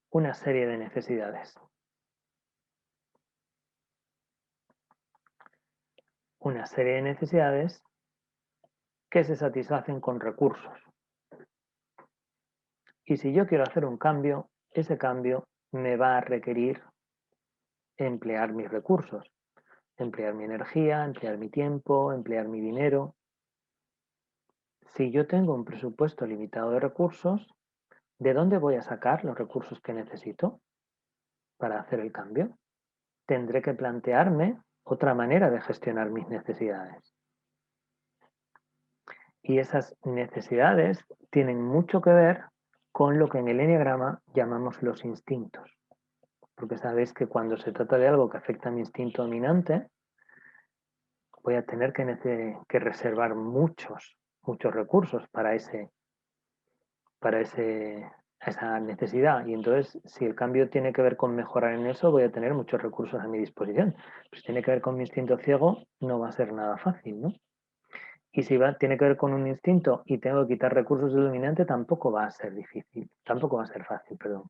una serie de necesidades. Una serie de necesidades que se satisfacen con recursos. Y si yo quiero hacer un cambio, ese cambio me va a requerir emplear mis recursos, emplear mi energía, emplear mi tiempo, emplear mi dinero. Si yo tengo un presupuesto limitado de recursos, ¿de dónde voy a sacar los recursos que necesito para hacer el cambio? Tendré que plantearme otra manera de gestionar mis necesidades. Y esas necesidades tienen mucho que ver con lo que en el eneagrama llamamos los instintos. Porque sabéis que cuando se trata de algo que afecta a mi instinto dominante, voy a tener que reservar muchos recursos para esa necesidad. Y entonces, si el cambio tiene que ver con mejorar en eso, voy a tener muchos recursos a mi disposición. Pues si tiene que ver con mi instinto ciego, no va a ser nada fácil, ¿no? Y si tiene que ver con un instinto y tengo que quitar recursos del dominante, tampoco va a ser difícil, tampoco va a ser fácil, perdón.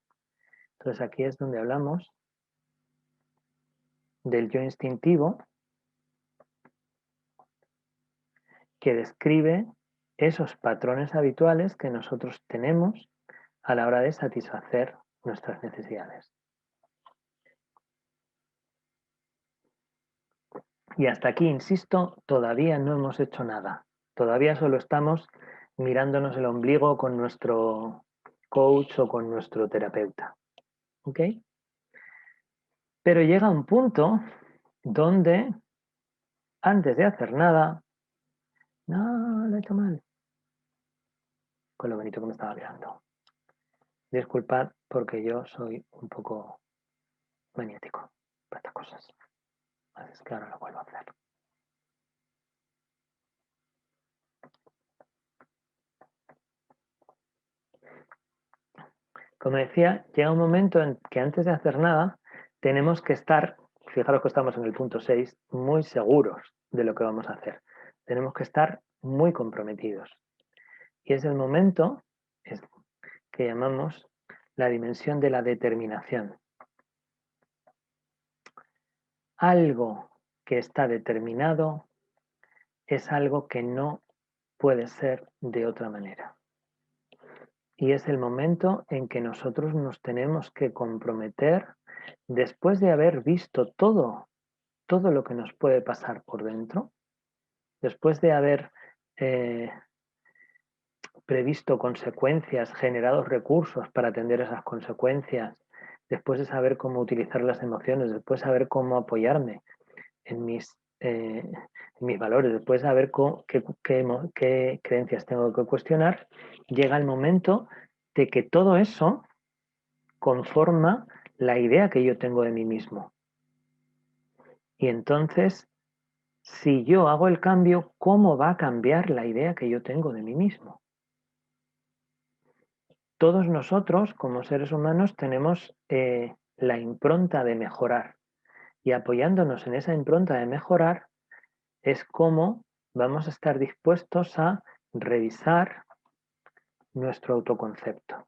Entonces aquí es donde hablamos del yo instintivo, que describe esos patrones habituales que nosotros tenemos a la hora de satisfacer nuestras necesidades. Y hasta aquí, insisto, todavía no hemos hecho nada. Todavía solo estamos mirándonos el ombligo con nuestro coach o con nuestro terapeuta. ¿Ok? Pero llega un punto donde, antes de hacer nada, no, lo he hecho mal. Con lo bonito que me estaba mirando. Disculpad porque yo soy un poco maniático para estas cosas. Así es que ahora lo vuelvo a hacer. Como decía, llega un momento en que antes de hacer nada tenemos que estar, fijaros que estamos en el punto 6, muy seguros de lo que vamos a hacer. Tenemos que estar muy comprometidos. Y es el momento que llamamos la dimensión de la determinación. Algo que está determinado es algo que no puede ser de otra manera. Y es el momento en que nosotros nos tenemos que comprometer después de haber visto todo lo que nos puede pasar por dentro, después de haber previsto consecuencias, generado recursos para atender esas consecuencias, después de saber cómo utilizar las emociones, después de saber cómo apoyarme en mis valores, después de saber qué creencias tengo que cuestionar, llega el momento de que todo eso conforma la idea que yo tengo de mí mismo. Y entonces, si yo hago el cambio, ¿cómo va a cambiar la idea que yo tengo de mí mismo? Todos nosotros, como seres humanos, tenemos la impronta de mejorar. Y apoyándonos en esa impronta de mejorar, es cómo vamos a estar dispuestos a revisar nuestro autoconcepto.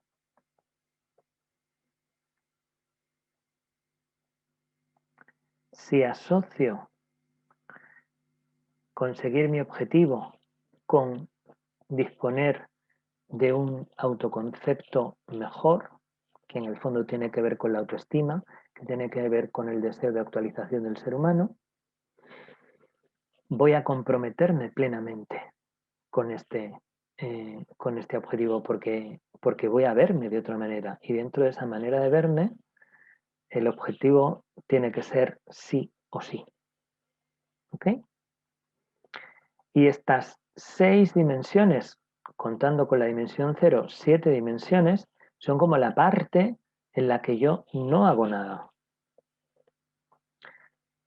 Si asocio conseguir mi objetivo con disponer de un autoconcepto mejor, que en el fondo tiene que ver con la autoestima, que tiene que ver con el deseo de actualización del ser humano, voy a comprometerme plenamente con este objetivo porque voy a verme de otra manera. Y dentro de esa manera de verme, el objetivo tiene que ser sí o sí. ¿Ok? Y estas 6 dimensiones, contando con la dimensión 0, 7 dimensiones, son como la parte en la que yo no hago nada.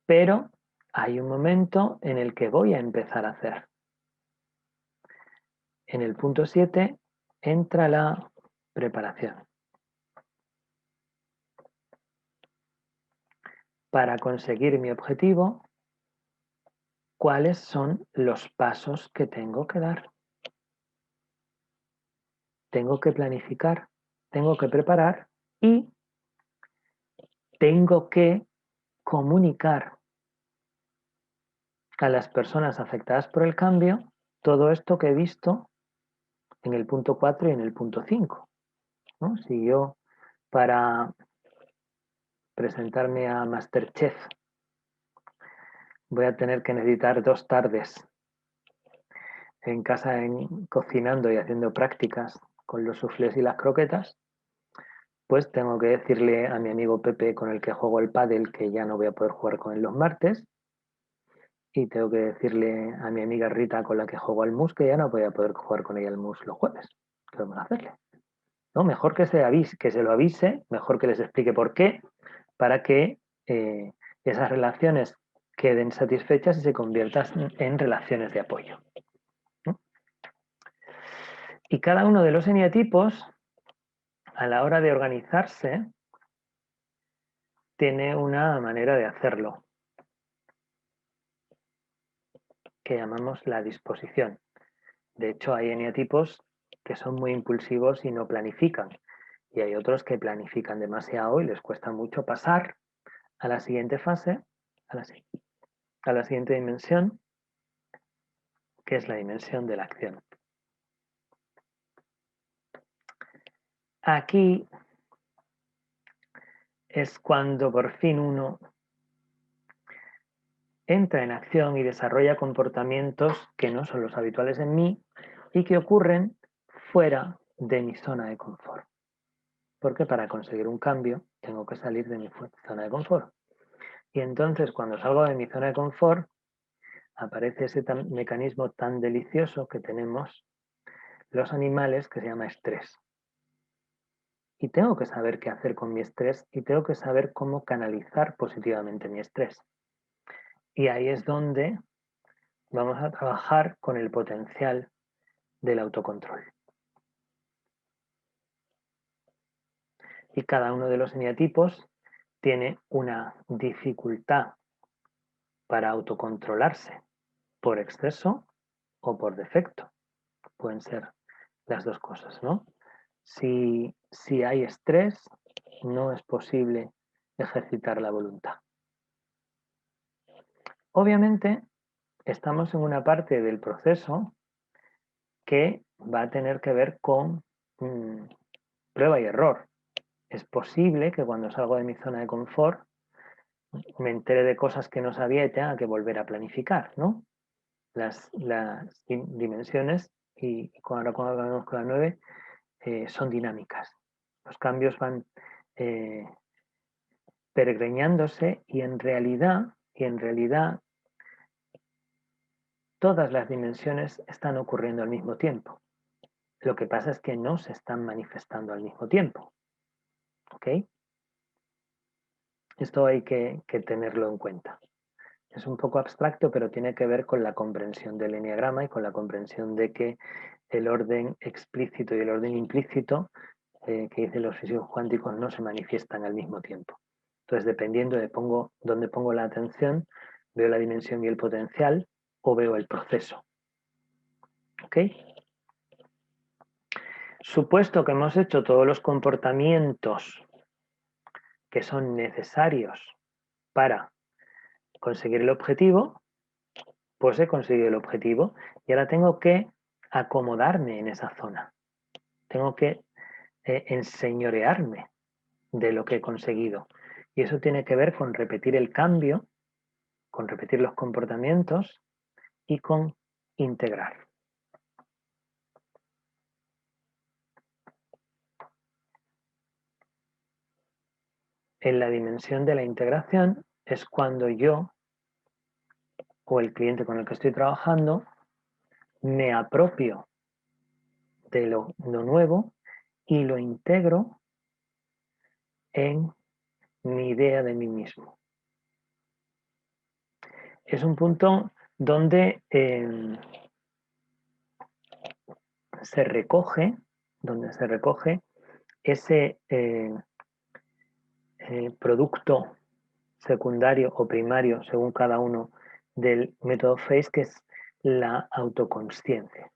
Pero hay un momento en el que voy a empezar a hacer. En el punto 7 entra la preparación. Para conseguir mi objetivo, ¿cuáles son los pasos que tengo que dar? Tengo que planificar, tengo que preparar y tengo que comunicar a las personas afectadas por el cambio todo esto que he visto en el punto 4 y en el punto 5. ¿No? Si yo para presentarme a MasterChef voy a tener que necesitar 2 tardes en casa cocinando y haciendo prácticas con los suflés y las croquetas, pues tengo que decirle a mi amigo Pepe con el que juego al pádel que ya no voy a poder jugar con él los martes, y tengo que decirle a mi amiga Rita con la que juego al mus que ya no voy a poder jugar con ella al mus los jueves. ¿Qué vamos a hacerle? ¿No? Mejor que se lo avise, mejor que les explique por qué, para que esas relaciones queden satisfechas y se conviertan en relaciones de apoyo. ¿No? Y cada uno de los eneatipos, a la hora de organizarse, tiene una manera de hacerlo, que llamamos la disposición. De hecho, hay eneatipos que son muy impulsivos y no planifican. Y hay otros que planifican demasiado y les cuesta mucho pasar a la siguiente fase, a la siguiente dimensión, que es la dimensión de la acción. Aquí es cuando por fin uno entra en acción y desarrolla comportamientos que no son los habituales en mí y que ocurren fuera de mi zona de confort. Porque para conseguir un cambio tengo que salir de mi zona de confort. Y entonces cuando salgo de mi zona de confort aparece ese mecanismo tan delicioso que tenemos los animales que se llama estrés. Y tengo que saber qué hacer con mi estrés y tengo que saber cómo canalizar positivamente mi estrés. Y ahí es donde vamos a trabajar con el potencial del autocontrol. Y cada uno de los eneatipos tiene una dificultad para autocontrolarse por exceso o por defecto. Pueden ser las dos cosas, ¿no? Si hay estrés, no es posible ejercitar la voluntad. Obviamente, estamos en una parte del proceso que va a tener que ver con prueba y error. Es posible que cuando salgo de mi zona de confort me entere de cosas que no sabía y tenga que volver a planificar, ¿no? Las dimensiones, y ahora cuando hablamos con la 9, son dinámicas. Los cambios van peregrinándose y en realidad todas las dimensiones están ocurriendo al mismo tiempo. Lo que pasa es que no se están manifestando al mismo tiempo. ¿Ok? Esto hay que tenerlo en cuenta. Es un poco abstracto, pero tiene que ver con la comprensión del eneagrama y con la comprensión de que el orden explícito y el orden implícito que dicen los físicos cuánticos no se manifiestan al mismo tiempo. Entonces, dependiendo de dónde pongo la atención, veo la dimensión y el potencial o veo el proceso. ¿Ok? Supuesto que hemos hecho todos los comportamientos que son necesarios para conseguir el objetivo, pues he conseguido el objetivo y ahora tengo que acomodarme en esa zona. Tengo que enseñorearme de lo que he conseguido. Y eso tiene que ver con repetir el cambio, con repetir los comportamientos y con integrar. En la dimensión de la integración es cuando yo o el cliente con el que estoy trabajando me apropio de lo nuevo y lo integro en mi idea de mí mismo. Es un punto donde se recoge ese producto secundario o primario, según cada uno, del método FACE, que es la autoconsciencia.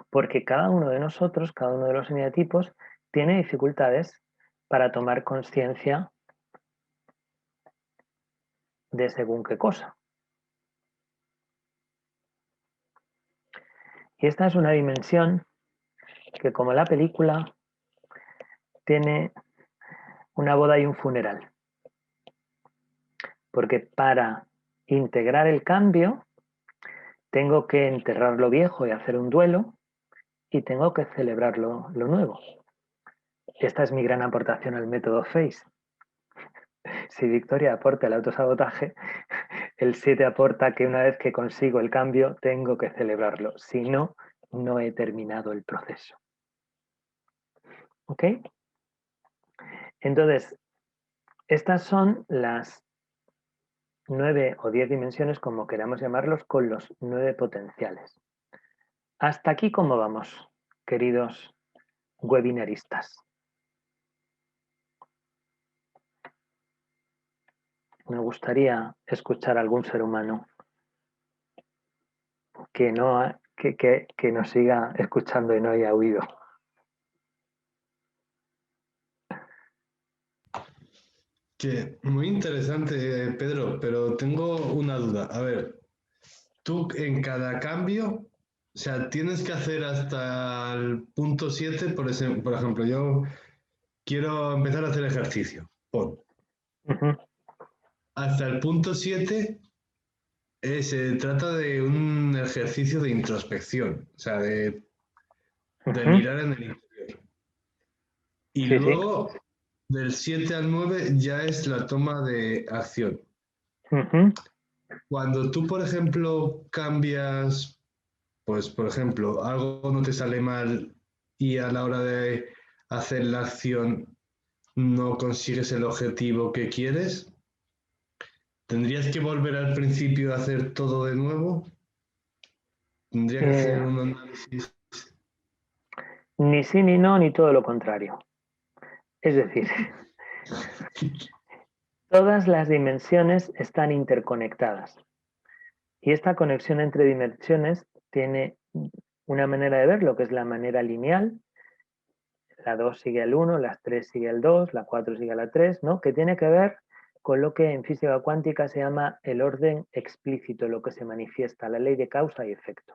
Porque cada uno de nosotros, cada uno de los eneatipos, tiene dificultades para tomar conciencia de según qué cosa. Y esta es una dimensión que, como la película, tiene una boda y un funeral. Porque para integrar el cambio, tengo que enterrar lo viejo y hacer un duelo, y tengo que celebrar lo nuevo. Esta es mi gran aportación al método FACE. Si Victoria aporta el autosabotaje, el 7 aporta que una vez que consigo el cambio, tengo que celebrarlo. Si no, no he terminado el proceso. ¿Ok? Entonces, estas son las 9 o 10 dimensiones, como queramos llamarlos, con los 9 potenciales. Hasta aquí, ¿cómo vamos, queridos webinaristas? Me gustaría escuchar a algún ser humano que nos siga escuchando y no haya oído. Que muy interesante, Pedro, pero tengo una duda. A ver, tú en cada cambio, o sea, tienes que hacer hasta el punto 7, por ejemplo, yo quiero empezar a hacer ejercicio. Pon. Uh-huh. Hasta el punto 7 se trata de un ejercicio de introspección, o sea, de mirar en el interior. Y Sí, sí. luego, del 7 al 9 ya es la toma de acción. Uh-huh. Cuando tú, por ejemplo, cambias, pues, por ejemplo, algo no te sale mal y a la hora de hacer la acción no consigues el objetivo que quieres, ¿tendrías que volver al principio a hacer todo de nuevo? ¿Tendría que hacer un análisis? Ni sí, ni no, ni todo lo contrario. Es decir, todas las dimensiones están interconectadas. Y esta conexión entre dimensiones tiene una manera de verlo, que es la manera lineal. La 2 sigue al 1, la 3 sigue al 2, la 4 sigue a la 3, ¿no? Que tiene que ver con lo que en física cuántica se llama el orden explícito, lo que se manifiesta, la ley de causa y efecto.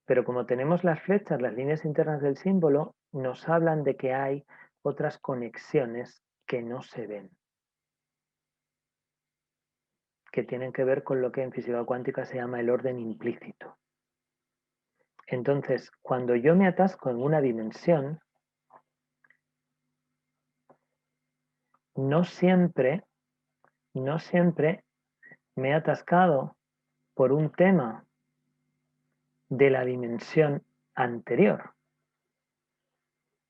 Pero como tenemos las flechas, las líneas internas del símbolo, nos hablan de que hay otras conexiones que no se ven, que tienen que ver con lo que en física cuántica se llama el orden implícito. Entonces, cuando yo me atasco en una dimensión, no siempre me he atascado por un tema de la dimensión anterior.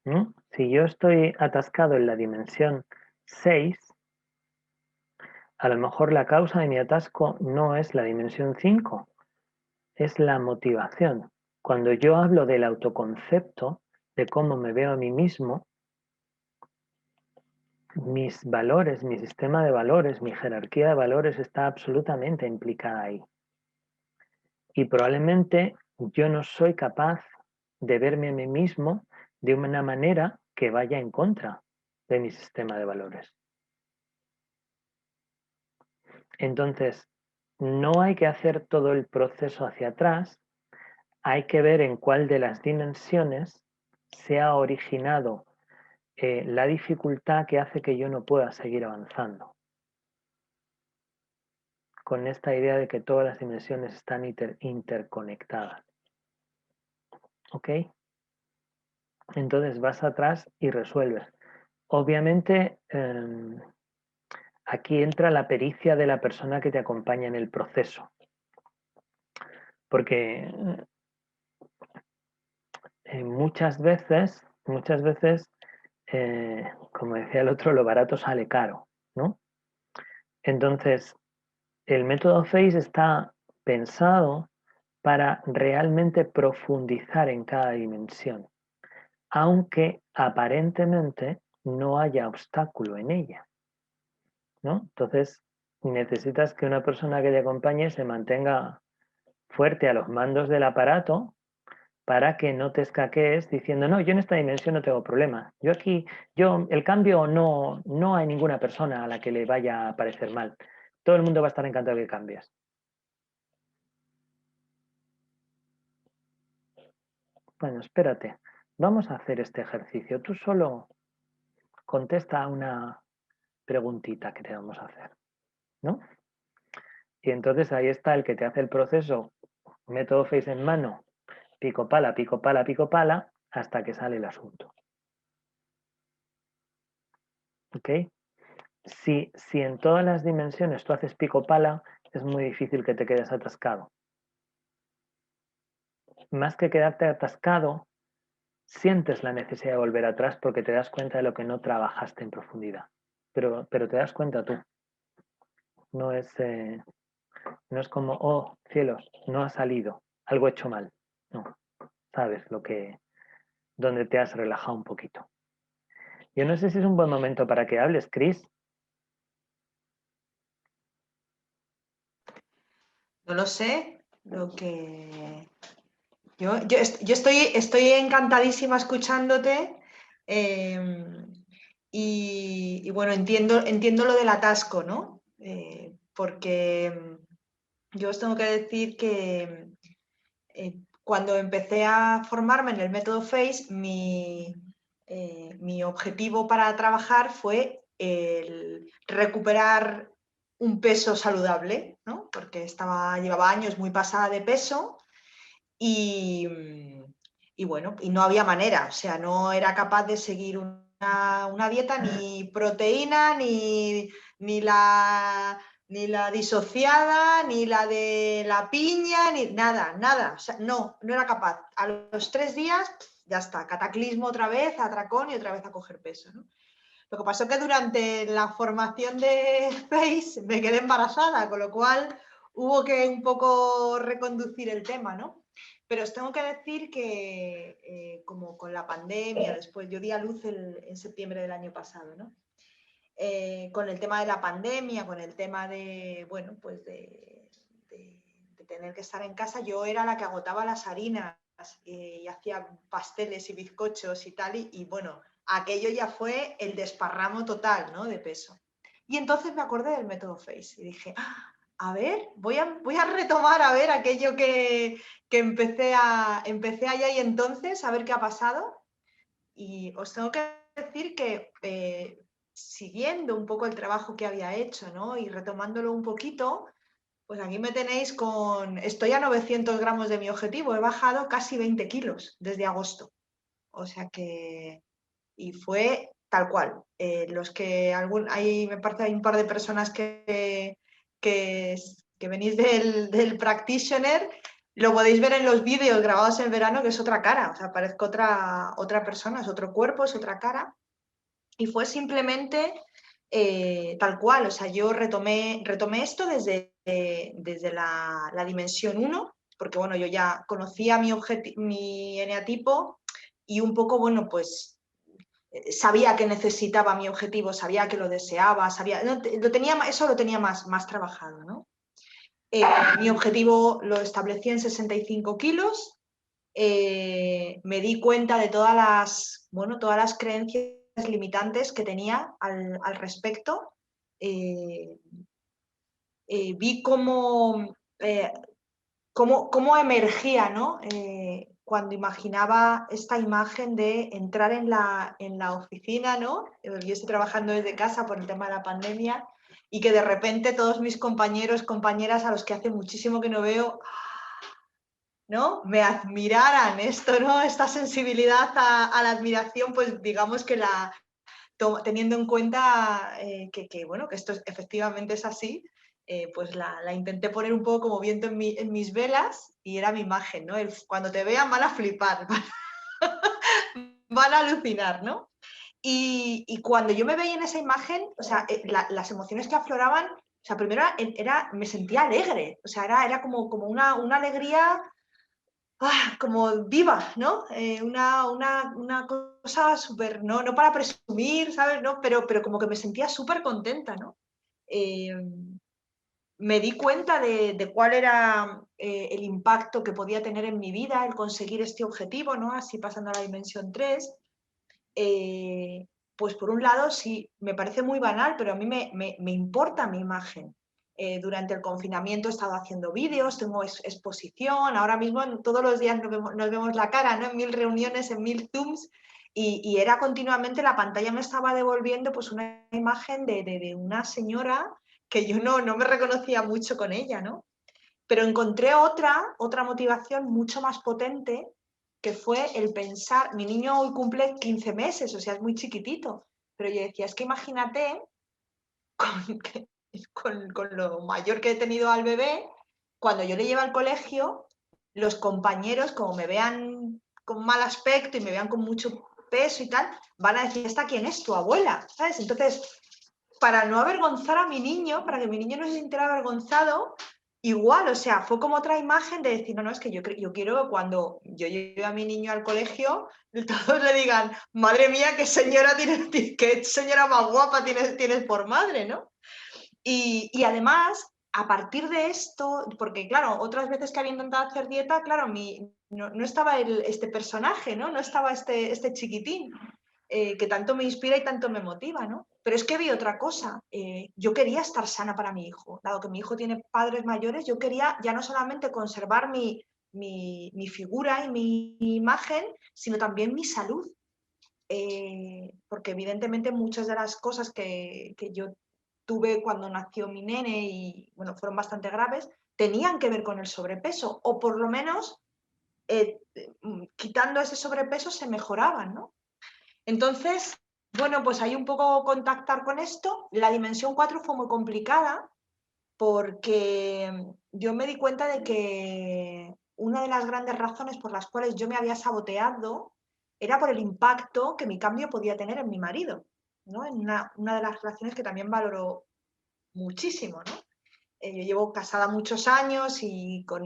¿No? Si yo estoy atascado en la dimensión 6, a lo mejor la causa de mi atasco no es la dimensión 5, es la motivación. Cuando yo hablo del autoconcepto, de cómo me veo a mí mismo, mis valores, mi sistema de valores, mi jerarquía de valores está absolutamente implicada ahí. Y probablemente yo no soy capaz de verme a mí mismo de una manera que vaya en contra de mi sistema de valores. Entonces, no hay que hacer todo el proceso hacia atrás, hay que ver en cuál de las dimensiones se ha originado la dificultad que hace que yo no pueda seguir avanzando. Con esta idea de que todas las dimensiones están interconectadas. ¿Ok? Entonces vas atrás y resuelves. Obviamente, aquí entra la pericia de la persona que te acompaña en el proceso. Porque muchas veces, como decía el otro, lo barato sale caro, ¿no? Entonces, el método FACE está pensado para realmente profundizar en cada dimensión, aunque aparentemente no haya obstáculo en ella, ¿no? Entonces, necesitas que una persona que te acompañe se mantenga fuerte a los mandos del aparato para que no te escaquees diciendo, no, yo en esta dimensión no tengo problema. El cambio no hay ninguna persona a la que le vaya a parecer mal. Todo el mundo va a estar encantado de que cambies. Bueno, espérate, vamos a hacer este ejercicio. Tú solo contesta a una preguntita que te vamos a hacer, ¿no? Y entonces ahí está el que te hace el proceso, método FACE en mano, pico pala, pico pala, pico pala, hasta que sale el asunto. ¿Ok? Si en todas las dimensiones tú haces pico pala, es muy difícil que te quedes atascado. Más que quedarte atascado, sientes la necesidad de volver atrás porque te das cuenta de lo que no trabajaste en profundidad. Pero te das cuenta tú. No es como, oh, cielos, no ha salido, algo hecho mal. No, sabes donde te has relajado un poquito. Yo no sé si es un buen momento para que hables, Chris. No lo sé, yo estoy encantadísima escuchándote y bueno, entiendo lo del atasco, ¿no? Porque yo os tengo que decir que cuando empecé a formarme en el método FACE, mi objetivo para trabajar fue el recuperar un peso saludable, ¿no? Porque llevaba años muy pasada de peso y bueno, y no había manera, o sea, no era capaz de seguir una dieta ni proteína, ni la disociada, ni la de la piña, ni nada. O sea, no era capaz. A los 3 días, ya está, cataclismo otra vez, atracón y otra vez a coger peso, ¿no? Lo que pasó que durante la formación de FACE me quedé embarazada, con lo cual hubo que un poco reconducir el tema, ¿no? Pero os tengo que decir que como con la pandemia, después yo di a luz en septiembre del año pasado, ¿no? Con el tema de la pandemia, con el tema de, bueno, pues de tener que estar en casa, yo era la que agotaba las harinas y hacía pasteles y bizcochos y tal, y bueno, aquello ya fue el desparramo total, ¿no? De peso. Y entonces me acordé del método FACE y dije, a ver, voy a retomar a ver aquello que empecé allá y entonces, a ver qué ha pasado. Y os tengo que decir que siguiendo un poco el trabajo que había hecho, ¿no? Y retomándolo un poquito, pues aquí me tenéis estoy a 900 gramos de mi objetivo, he bajado casi 20 kilos desde agosto. O sea que, y fue tal cual. Me parece hay un par de personas que venís del practitioner, lo podéis ver en los vídeos grabados en verano, que es otra cara, o sea, parezco otra persona, es otro cuerpo, es otra cara. Y fue simplemente tal cual, o sea, yo retomé esto desde la dimensión 1, porque bueno, yo ya conocía mi eneatipo y un poco, bueno, pues sabía que necesitaba mi objetivo, sabía que lo deseaba, eso lo tenía más trabajado, ¿no? Mi objetivo lo establecí en 65 kilos, me di cuenta de todas las creencias limitantes que tenía al respecto, vi cómo emergía, ¿no? Cuando imaginaba esta imagen de entrar en la oficina, ¿no? Yo estoy trabajando desde casa por el tema de la pandemia y que de repente todos mis compañeros, compañeras a los que hace muchísimo que no veo, ¿no? Me admiraran esto, ¿no? Esta sensibilidad a la admiración, pues digamos que teniendo en cuenta que esto efectivamente es así, pues la intenté poner un poco como viento en mis velas y era mi imagen, ¿no? Cuando te vean van a flipar, van a alucinar, ¿no? Y cuando yo me veía en esa imagen, o sea, las emociones que afloraban, o sea, primero me sentía alegre, o sea, era como una alegría como viva, ¿no? Una cosa súper, no para presumir, ¿sabes? ¿No? Pero como que me sentía súper contenta, ¿no? Me di cuenta de cuál era el impacto que podía tener en mi vida el conseguir este objetivo, ¿no? Así pasando a la dimensión 3. Pues por un lado, sí, me parece muy banal, pero a mí me importa mi imagen. Durante el confinamiento he estado haciendo vídeos, tengo exposición, ahora mismo todos los días nos vemos la cara, ¿no? En 1000 reuniones, en 1000 Zooms, y era continuamente, la pantalla me estaba devolviendo pues una imagen de una señora que yo no me reconocía mucho con ella, ¿no? Pero encontré otra motivación mucho más potente, que fue el pensar, mi niño hoy cumple 15 meses, o sea, es muy chiquitito, pero yo decía, es que imagínate con lo mayor que he tenido al bebé, cuando yo le llevo al colegio, los compañeros, como me vean con mal aspecto y me vean con mucho peso y tal, van a decir, ¿esta quién es? Tu abuela, ¿sabes? Entonces, para no avergonzar a mi niño, para que mi niño no se sintiera avergonzado, igual, o sea, fue como otra imagen de decir, no, es que yo quiero que cuando yo lleve a mi niño al colegio, todos le digan, madre mía, qué señora más guapa tienes por madre, ¿no? Y además, a partir de esto, porque claro, otras veces que había intentado hacer dieta, claro, no estaba este personaje, ¿no? No estaba este chiquitín. Que tanto me inspira y tanto me motiva, ¿no? Pero es que vi otra cosa. Yo quería estar sana para mi hijo. Dado que mi hijo tiene padres mayores, yo quería ya no solamente conservar mi figura y mi imagen, sino también mi salud. Porque evidentemente muchas de las cosas que yo tuve cuando nació mi nene y bueno, fueron bastante graves, tenían que ver con el sobrepeso, o por lo menos quitando ese sobrepeso se mejoraban, ¿no? Entonces, bueno, pues hay un poco contactar con esto. La dimensión 4 fue muy complicada porque yo me di cuenta de que una de las grandes razones por las cuales yo me había saboteado era por el impacto que mi cambio podía tener en mi marido, ¿no? En una de las relaciones que también valoro muchísimo, ¿no? Yo llevo casada muchos años y con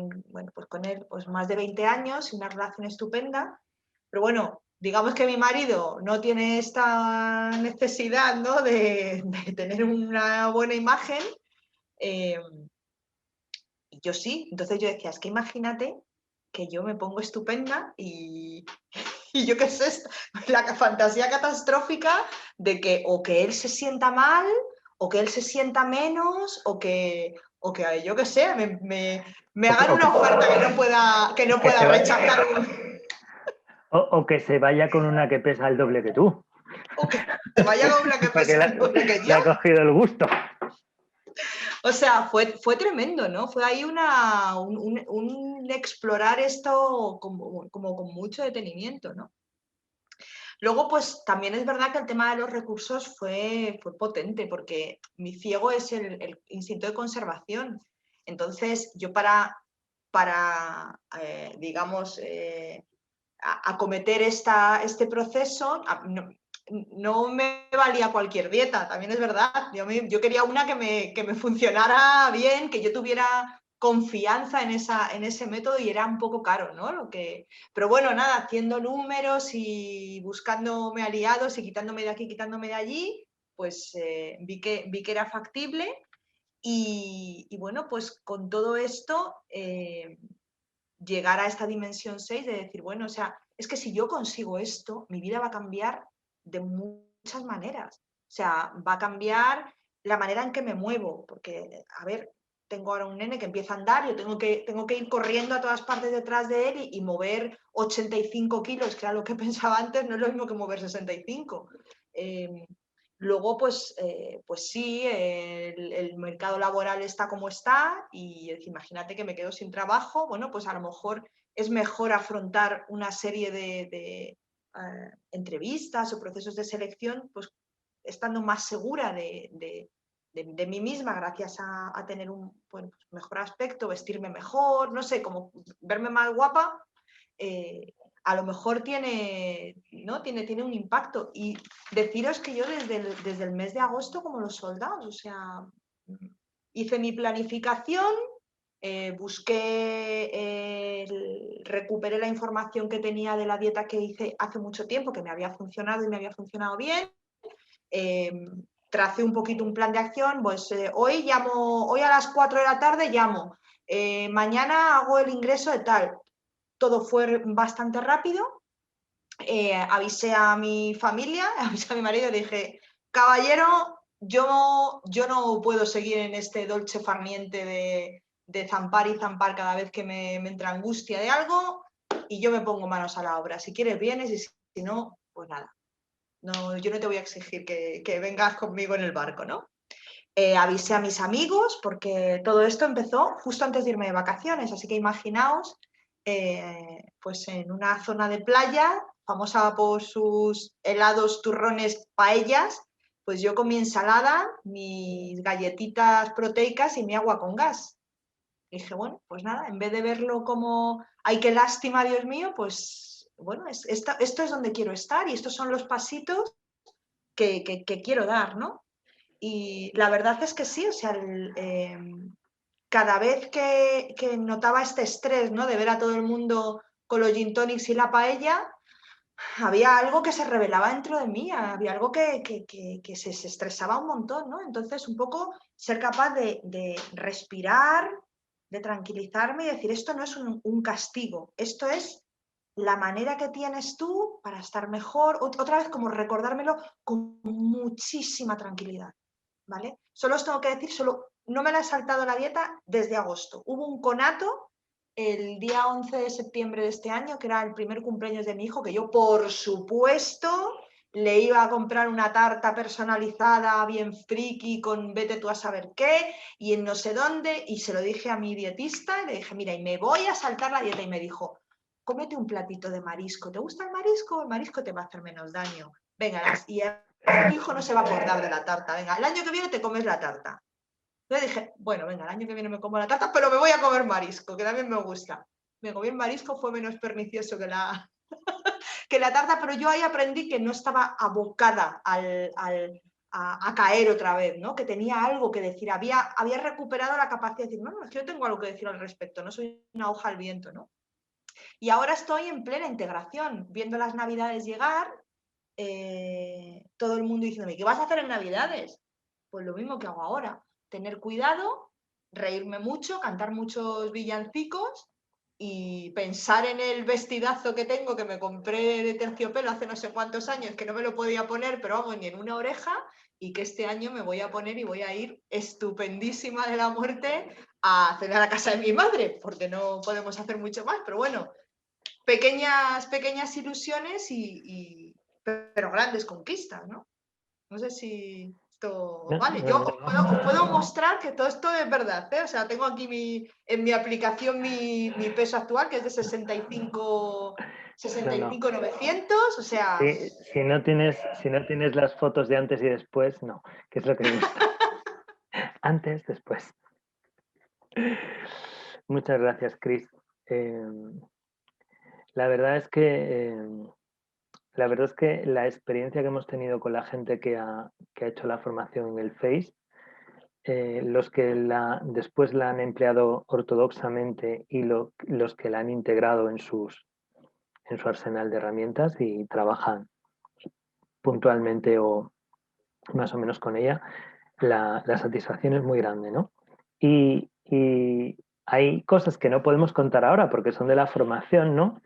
él pues más de 20 años y una relación estupenda, pero bueno, digamos que mi marido no tiene esta necesidad, ¿no? de tener una buena imagen, y yo sí. Entonces yo decía, es que imagínate que yo me pongo estupenda y yo qué sé, la fantasía catastrófica de que o que él se sienta mal, o que él se sienta menos, o que yo qué sé, me hagan una oferta que no pueda rechazar. O que se vaya con una que pesa el doble que tú. O que se vaya con una que pesa el doble que yo. Le ha cogido el gusto. O sea, fue tremendo, ¿no? Fue ahí un explorar esto como con mucho detenimiento, ¿no? Luego, pues también es verdad que el tema de los recursos fue potente, porque mi ciego es el instinto de conservación. Entonces, yo para digamos, acometer este proceso, no me valía cualquier dieta, también es verdad. Yo quería una que me funcionara bien, que yo tuviera confianza en ese método y era un poco caro, ¿no? Pero bueno, nada, haciendo números y buscándome aliados y quitándome de aquí, quitándome de allí, pues vi que era factible y bueno, pues con todo esto llegar a esta dimensión 6 de decir, bueno, o sea, es que si yo consigo esto, mi vida va a cambiar de muchas maneras. O sea, va a cambiar la manera en que me muevo, porque, a ver, tengo ahora un nene que empieza a andar, yo tengo que ir corriendo a todas partes detrás de él y mover 85 kilos, que era lo que pensaba antes, no es lo mismo que mover 65. Luego, pues sí, el mercado laboral está como está y imagínate que me quedo sin trabajo, bueno, pues a lo mejor es mejor afrontar una serie de entrevistas o procesos de selección, pues estando más segura de mí misma gracias a tener un mejor aspecto, vestirme mejor, no sé, como verme más guapa, a lo mejor tiene un impacto. Y deciros que yo desde el mes de agosto como los soldados, o sea, hice mi planificación, recuperé la información que tenía de la dieta que hice hace mucho tiempo, que me había funcionado y me había funcionado bien, tracé un poquito un plan de acción, pues hoy a las 4 de la tarde llamo, mañana hago el ingreso de tal. Todo fue bastante rápido, avisé a mi familia, avisé a mi marido y le dije, caballero, yo no puedo seguir en este dolce farniente de zampar y zampar cada vez que me entra angustia de algo y yo me pongo manos a la obra. Si quieres vienes y si no, pues nada. No, yo no te voy a exigir que vengas conmigo en el barco, ¿no? Avisé a mis amigos porque todo esto empezó justo antes de irme de vacaciones, así que imaginaos, pues en una zona de playa, famosa por sus helados, turrones, paellas, pues yo con mi ensalada, mis galletitas proteicas y mi agua con gas. Y dije, bueno, pues nada, en vez de verlo como, ay, qué lástima, Dios mío, pues bueno, esto es donde quiero estar y estos son los pasitos que quiero dar, ¿no? Y la verdad es que sí, o sea, cada vez que notaba este estrés, ¿no? De ver a todo el mundo con los gin tonics y la paella, había algo que se revelaba dentro de mí, había algo que se estresaba un montón, ¿no? Entonces, un poco ser capaz de respirar, de tranquilizarme y decir, esto no es un castigo, esto es la manera que tienes tú para estar mejor, otra vez como recordármelo con muchísima tranquilidad, ¿vale? Solo os tengo que decir, no me la he saltado la dieta desde agosto. Hubo un conato el día 11 de septiembre de este año, que era el primer cumpleaños de mi hijo, que yo, por supuesto, le iba a comprar una tarta personalizada, bien friki, con vete tú a saber qué, y en no sé dónde, y se lo dije a mi dietista, y le dije, mira, y me voy a saltar la dieta, y me dijo, cómete un platito de marisco, ¿te gusta el marisco? El marisco te va a hacer menos daño. Venga, y tu hijo no se va a acordar de la tarta, venga, el año que viene te comes la tarta. Yo dije, bueno, venga, el año que viene me como la tarta, pero me voy a comer marisco, que también me gusta. Me comí el marisco, fue menos pernicioso que la, que la tarta, pero yo ahí aprendí que no estaba abocada a caer otra vez, ¿no? Que tenía algo que decir, había recuperado la capacidad de decir, no, es que yo tengo algo que decir al respecto, no soy una hoja al viento, ¿no? Y ahora estoy en plena integración, viendo las navidades llegar, todo el mundo diciéndome, ¿qué vas a hacer en navidades? Pues lo mismo que hago ahora, tener cuidado, reírme mucho, cantar muchos villancicos y pensar en el vestidazo que tengo que me compré de terciopelo hace no sé cuántos años, que no me lo podía poner, pero vamos, ni en una oreja, y que este año me voy a poner y voy a ir estupendísima de la muerte a cenar a casa de mi madre, porque no podemos hacer mucho más, pero bueno, pequeñas ilusiones pero grandes conquistas, ¿no? No sé si esto vale. Yo os puedo mostrar que todo esto es verdad, ¿eh? O sea, tengo aquí en mi aplicación mi peso actual, que es de 65,900, o sea... Sí, si no tienes las fotos de antes y después, no, que es lo que me gusta. Antes, después. Muchas gracias, Chris. La verdad es que la experiencia que hemos tenido con la gente que ha hecho la formación en el FACE los que después la han empleado ortodoxamente y los que la han integrado en su arsenal de herramientas y trabajan puntualmente o más o menos con ella, la satisfacción es muy grande, ¿no? Y hay cosas que no podemos contar ahora porque son de la formación, ¿no?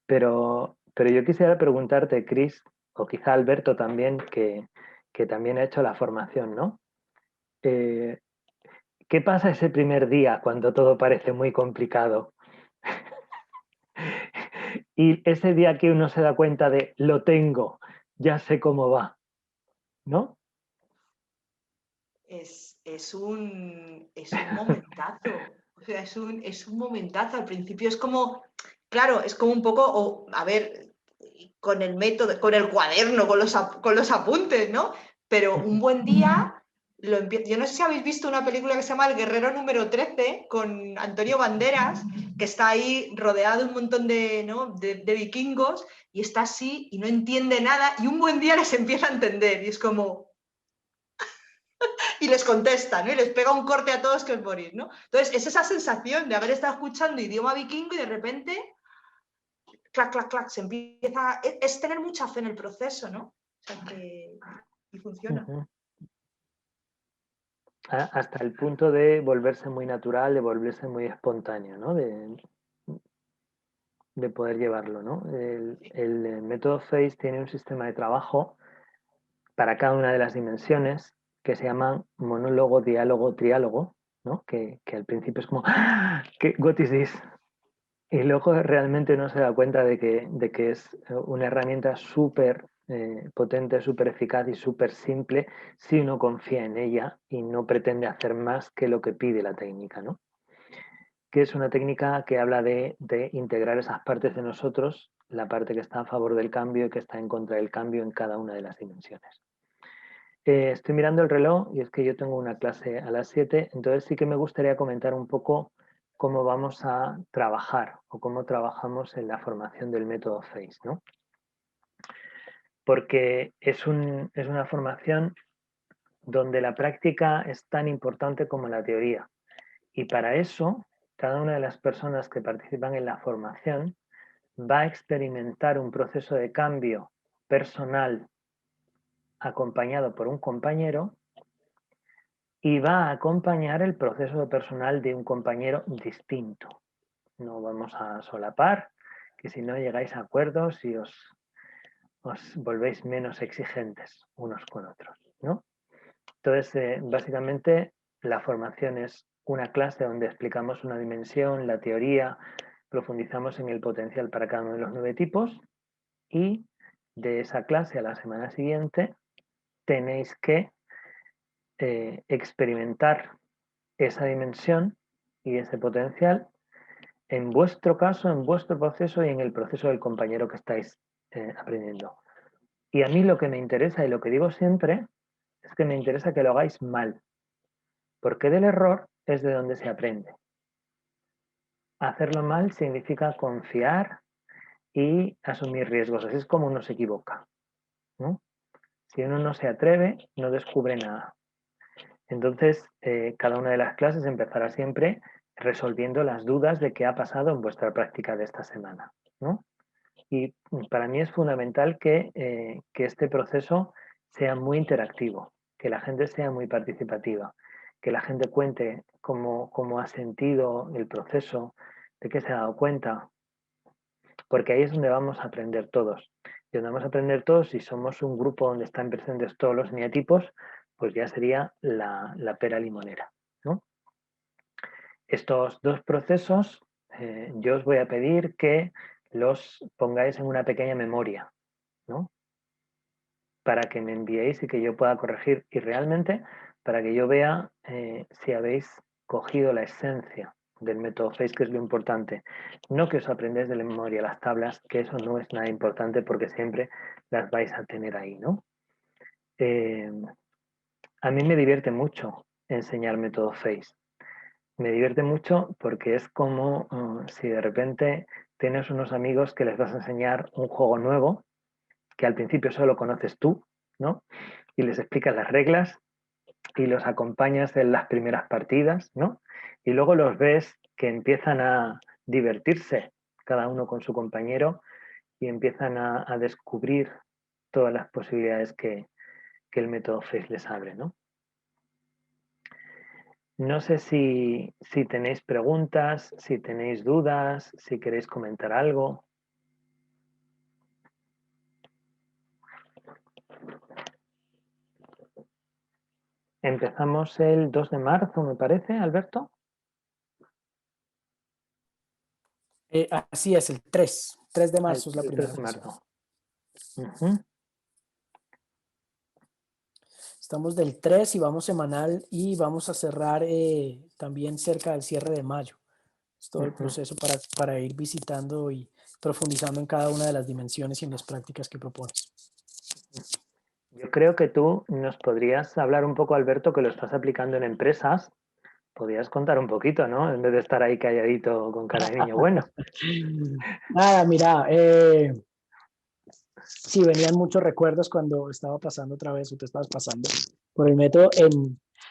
Pero yo quisiera preguntarte, Chris, o quizá Alberto también, que también ha hecho la formación, ¿no? ¿Qué pasa ese primer día cuando todo parece muy complicado? Y ese día que uno se da cuenta de lo tengo, ya sé cómo va, ¿no? Es un momentazo. O sea, es un momentazo. Al principio es como, claro, es como un poco, a ver, con el método, con el cuaderno, con los apuntes, ¿no? Pero un buen día, yo no sé si habéis visto una película que se llama El Guerrero número 13 con Antonio Banderas, que está ahí rodeado de un montón de vikingos y está así y no entiende nada y un buen día les empieza a entender y es como... y les contesta, ¿no? Y les pega un corte a todos que os morís, ¿no? Entonces, es esa sensación de haber estado escuchando idioma vikingo y de repente, clac, clac, clac, se empieza... Es tener mucha fe en el proceso, ¿no? O sea, y funciona. Hasta el punto de volverse muy natural, de volverse muy espontáneo, ¿no? De poder llevarlo, ¿no? El método FACE tiene un sistema de trabajo para cada una de las dimensiones que se llaman monólogo, diálogo, triálogo, ¿no? Que al principio es como, ¡ah! What is this? Y luego realmente uno se da cuenta de que es una herramienta súper potente, súper eficaz y súper simple si uno confía en ella y no pretende hacer más que lo que pide la técnica, ¿no? Que es una técnica que habla de integrar esas partes de nosotros, la parte que está a favor del cambio y que está en contra del cambio en cada una de las dimensiones. Estoy mirando el reloj y es que yo tengo una clase a las 7, entonces sí que me gustaría comentar un poco cómo vamos a trabajar o cómo trabajamos en la formación del método FACE, ¿no? Porque es una formación donde la práctica es tan importante como la teoría. Y para eso, cada una de las personas que participan en la formación va a experimentar un proceso de cambio personal acompañado por un compañero y va a acompañar el proceso personal de un compañero distinto. No vamos a solapar, que si no llegáis a acuerdos y os volvéis menos exigentes unos con otros, ¿no? Entonces, básicamente, la formación es una clase donde explicamos una dimensión, la teoría, profundizamos en el potencial para cada uno de los 9 tipos y de esa clase a la semana siguiente tenéis que experimentar esa dimensión y ese potencial en vuestro caso, en vuestro proceso y en el proceso del compañero que estáis aprendiendo. Y a mí lo que me interesa y lo que digo siempre es que me interesa que lo hagáis mal, porque del error es de donde se aprende. Hacerlo mal significa confiar y asumir riesgos, así es como uno se equivoca, ¿no? Si uno no se atreve, no descubre nada. Entonces, cada una de las clases empezará siempre resolviendo las dudas de qué ha pasado en vuestra práctica de esta semana, ¿no? Y para mí es fundamental que este proceso sea muy interactivo, que la gente sea muy participativa, que la gente cuente cómo ha sentido el proceso, de qué se ha dado cuenta, porque ahí es donde vamos a aprender todos. Y donde vamos a aprender todos, si somos un grupo donde están presentes todos los eneatipos, pues ya sería la pera limonera, ¿no? Estos dos procesos, yo os voy a pedir que los pongáis en una pequeña memoria, ¿no? Para que me enviéis y que yo pueda corregir y realmente para que yo vea si habéis cogido la esencia del método FACE, que es lo importante. No que os aprendáis de la memoria las tablas, que eso no es nada importante porque siempre las vais a tener ahí, ¿no? A mí me divierte mucho enseñar método FACE. Me divierte mucho porque es como si de repente tienes unos amigos que les vas a enseñar un juego nuevo que al principio solo conoces tú, ¿no? Y les explicas las reglas y los acompañas en las primeras partidas, ¿no? Y luego los ves que empiezan a divertirse, cada uno con su compañero, y empiezan a descubrir todas las posibilidades que el método FACE les abre, ¿no? No sé si tenéis preguntas, si tenéis dudas, si queréis comentar algo. Empezamos el 2 de marzo, me parece, Alberto. Así es, el 3 de marzo es la El primera 3 de sesión. marzo. Uh-huh. Estamos del 3 y vamos semanal y vamos a cerrar también cerca del cierre de mayo. Es todo el proceso para ir visitando y profundizando en cada una de las dimensiones y en las prácticas que propones. Yo creo que tú nos podrías hablar un poco, Alberto, que lo estás aplicando en empresas. Podrías contar un poquito, ¿no? En vez de estar ahí calladito con cara de niño bueno. Nada, mira, sí, venían muchos recuerdos cuando estaba pasando otra vez o te estabas pasando por el método.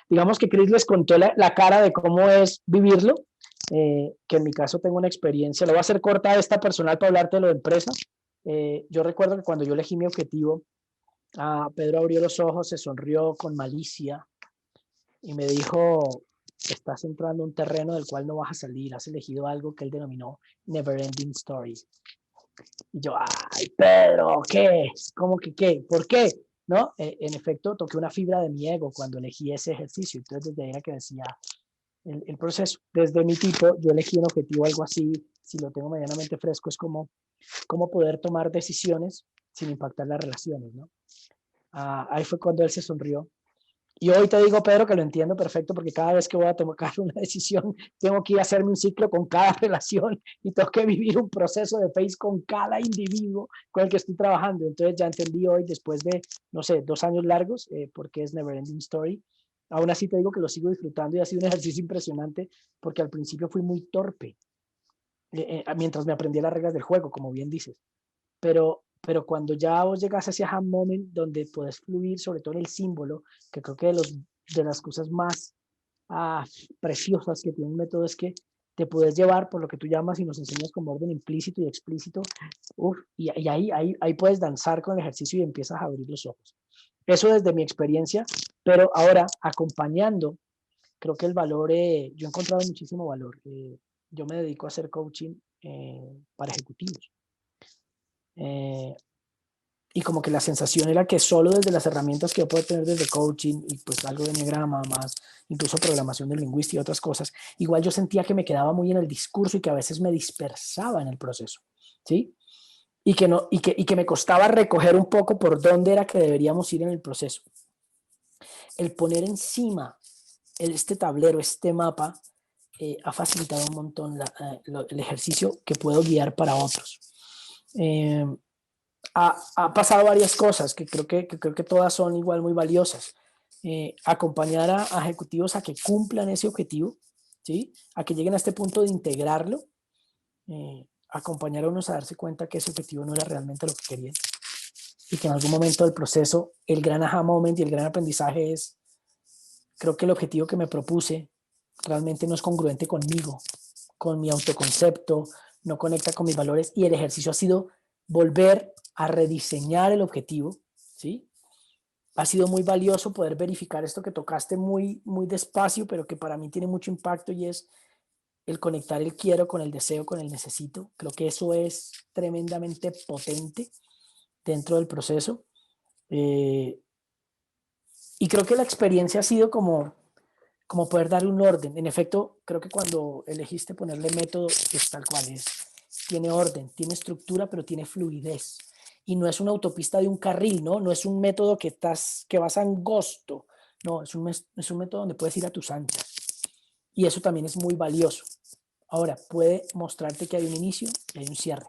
Digamos que Chris les contó la cara de cómo es vivirlo, que en mi caso tengo una experiencia. Lo voy a hacer corta esta personal para hablarte de lo de empresa. Yo recuerdo que cuando yo elegí mi objetivo, Pedro abrió los ojos, se sonrió con malicia y me dijo: estás entrando a un terreno del cual no vas a salir, has elegido algo que él denominó Never Ending Story. Y yo, ay, Pedro, ¿qué? ¿Cómo que qué? ¿Por qué? ¿No? En efecto, toqué una fibra de mi ego cuando elegí ese ejercicio. Entonces, desde ahí era que decía el proceso. Desde mi tipo, yo elegí un objetivo, algo así, si lo tengo medianamente fresco, es como poder tomar decisiones sin impactar las relaciones, ¿no? Ahí fue cuando él se sonrió. Y hoy te digo, Pedro, que lo entiendo perfecto, porque cada vez que voy a tomar una decisión, tengo que ir a hacerme un ciclo con cada relación y tengo que vivir un proceso de FACE con cada individuo con el que estoy trabajando. Entonces ya entendí hoy, después de, no sé, 2 años largos, porque es Never Ending Story. Aún así te digo que lo sigo disfrutando y ha sido un ejercicio impresionante, porque al principio fui muy torpe, mientras me aprendía las reglas del juego, como bien dices. Pero cuando ya vos llegas a ese aha moment donde puedes fluir, sobre todo en el símbolo, que creo que de las cosas más preciosas que tiene un método es que te puedes llevar por lo que tú llamas y nos enseñas como orden implícito y explícito, y ahí puedes danzar con el ejercicio y empiezas a abrir los ojos. Eso desde mi experiencia, pero ahora acompañando, creo que el valor, yo he encontrado muchísimo valor. Yo me dedico a hacer coaching para ejecutivos. Y como que la sensación era que solo desde las herramientas que yo puedo tener desde coaching y pues algo de enneagrama más, incluso programación de lingüística y otras cosas, igual yo sentía que me quedaba muy en el discurso y que a veces me dispersaba en el proceso, ¿sí? Y que me costaba recoger un poco por dónde era que deberíamos ir en el proceso. El poner encima este tablero, este mapa, ha facilitado un montón el ejercicio que puedo guiar para otros. Ha pasado varias cosas que creo que todas son igual muy valiosas. Acompañar a ejecutivos a que cumplan ese objetivo, ¿sí? A que lleguen a este punto de integrarlo, acompañar a unos a darse cuenta que ese objetivo no era realmente lo que querían y que en algún momento del proceso el gran aha moment y el gran aprendizaje es: creo que el objetivo que me propuse realmente no es congruente conmigo, con mi autoconcepto, no conecta con mis valores, y el ejercicio ha sido volver a rediseñar el objetivo, ¿sí? Ha sido muy valioso poder verificar esto que tocaste muy, muy despacio, pero que para mí tiene mucho impacto, y es el conectar el quiero con el deseo, con el necesito. Creo que eso es tremendamente potente dentro del proceso. Y creo que la experiencia ha sido como poder darle un orden. En efecto, creo que cuando elegiste ponerle método, es tal cual es. Tiene orden, tiene estructura, pero tiene fluidez. Y no es una autopista de un carril, ¿no? No es un método que vas angosto. No, es un método donde puedes ir a tus anchas. Y eso también es muy valioso. Ahora, puede mostrarte que hay un inicio y hay un cierre.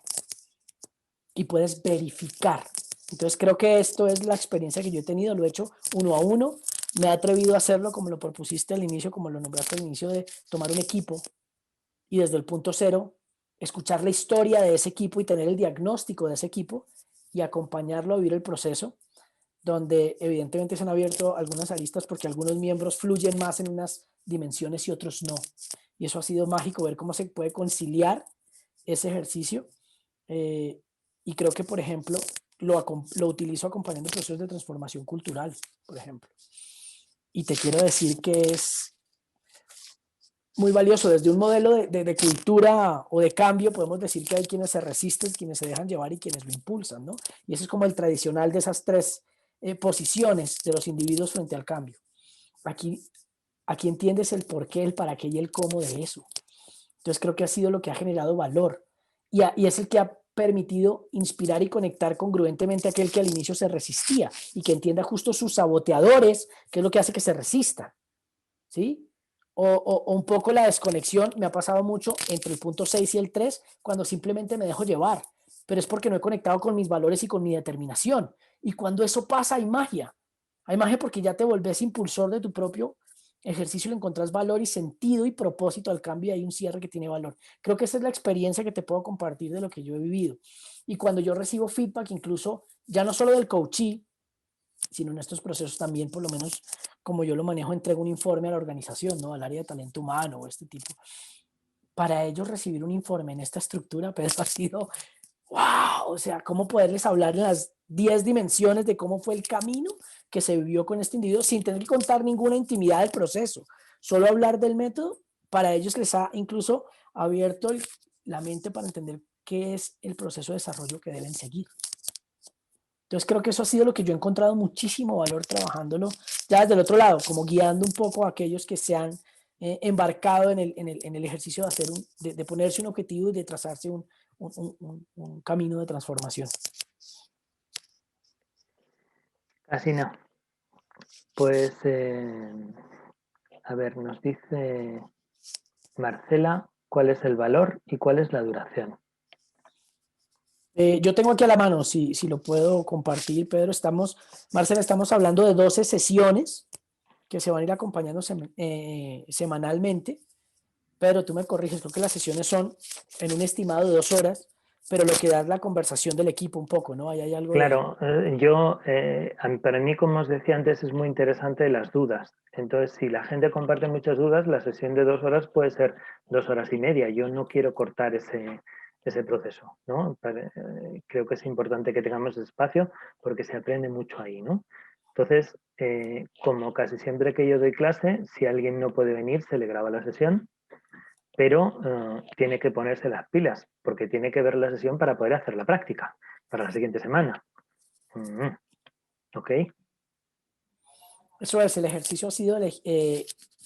Y puedes verificar. Entonces creo que esto es la experiencia que yo he tenido. Lo he hecho 1 a 1. Me he atrevido a hacerlo como lo propusiste al inicio, como lo nombraste al inicio, de tomar un equipo y desde el punto cero escuchar la historia de ese equipo y tener el diagnóstico de ese equipo y acompañarlo a vivir el proceso. donde evidentemente se han abierto algunas aristas porque algunos miembros fluyen más en unas dimensiones y otros no. Y eso ha sido mágico, ver cómo se puede conciliar ese ejercicio. Y creo que, por ejemplo, lo utilizo acompañando procesos de transformación cultural, por ejemplo. Y te quiero decir que es muy valioso. Desde un modelo de cultura o de cambio, podemos decir que hay quienes se resisten, quienes se dejan llevar y quienes lo impulsan, ¿no? Y eso es como el tradicional de esas tres posiciones de los individuos frente al cambio. Aquí entiendes el por qué, el para qué y el cómo de eso. Entonces creo que ha sido lo que ha generado valor y es el que ha permitido inspirar y conectar congruentemente a aquel que al inicio se resistía y que entienda justo sus saboteadores, que es lo que hace que se resista, ¿sí? O un poco la desconexión me ha pasado mucho entre el punto 6 y el 3 cuando simplemente me dejo llevar, pero es porque no he conectado con mis valores y con mi determinación. Y cuando eso pasa hay magia porque ya te volvés impulsor de tu propio ejercicio, le encontrás valor y sentido y propósito al cambio y hay un cierre que tiene valor. Creo que esa es la experiencia que te puedo compartir de lo que yo he vivido. Y cuando yo recibo feedback, incluso ya no solo del coachee, sino en estos procesos también, por lo menos como yo lo manejo, entrego un informe a la organización, ¿no? Al área de talento humano o este tipo. Para ellos recibir un informe en esta estructura, pero ha sido, wow, o sea, cómo poderles hablar en las 10 dimensiones de cómo fue el camino que se vivió con este individuo sin tener que contar ninguna intimidad del proceso, solo hablar del método, para ellos les ha incluso abierto la mente para entender qué es el proceso de desarrollo que deben seguir. Entonces creo que eso ha sido lo que yo he encontrado muchísimo valor trabajándolo ya desde el otro lado, como guiando un poco a aquellos que se han embarcado en el ejercicio de, de ponerse un objetivo y de trazarse un camino de transformación. Casi no. Pues, a ver, nos dice Marcela, ¿cuál es el valor y cuál es la duración? Yo tengo aquí a la mano, si lo puedo compartir, Pedro. Marcela, estamos hablando de 12 sesiones que se van a ir acompañando semanalmente. Pedro, tú me corriges, creo que las sesiones son en un estimado de 2 horas, pero lo que da es la conversación del equipo un poco, ¿no? Ahí hay algo Claro, para mí, como os decía antes, es muy interesante las dudas. Entonces, si la gente comparte muchas dudas, la sesión de 2 horas puede ser 2 horas y media. Yo no quiero cortar ese proceso, ¿no? Creo que es importante que tengamos espacio porque se aprende mucho ahí, ¿no? Entonces, como casi siempre que yo doy clase, si alguien no puede venir, se le graba la sesión, pero tiene que ponerse las pilas porque tiene que ver la sesión para poder hacer la práctica para la siguiente semana. Ok. Eso es, el ejercicio ha sido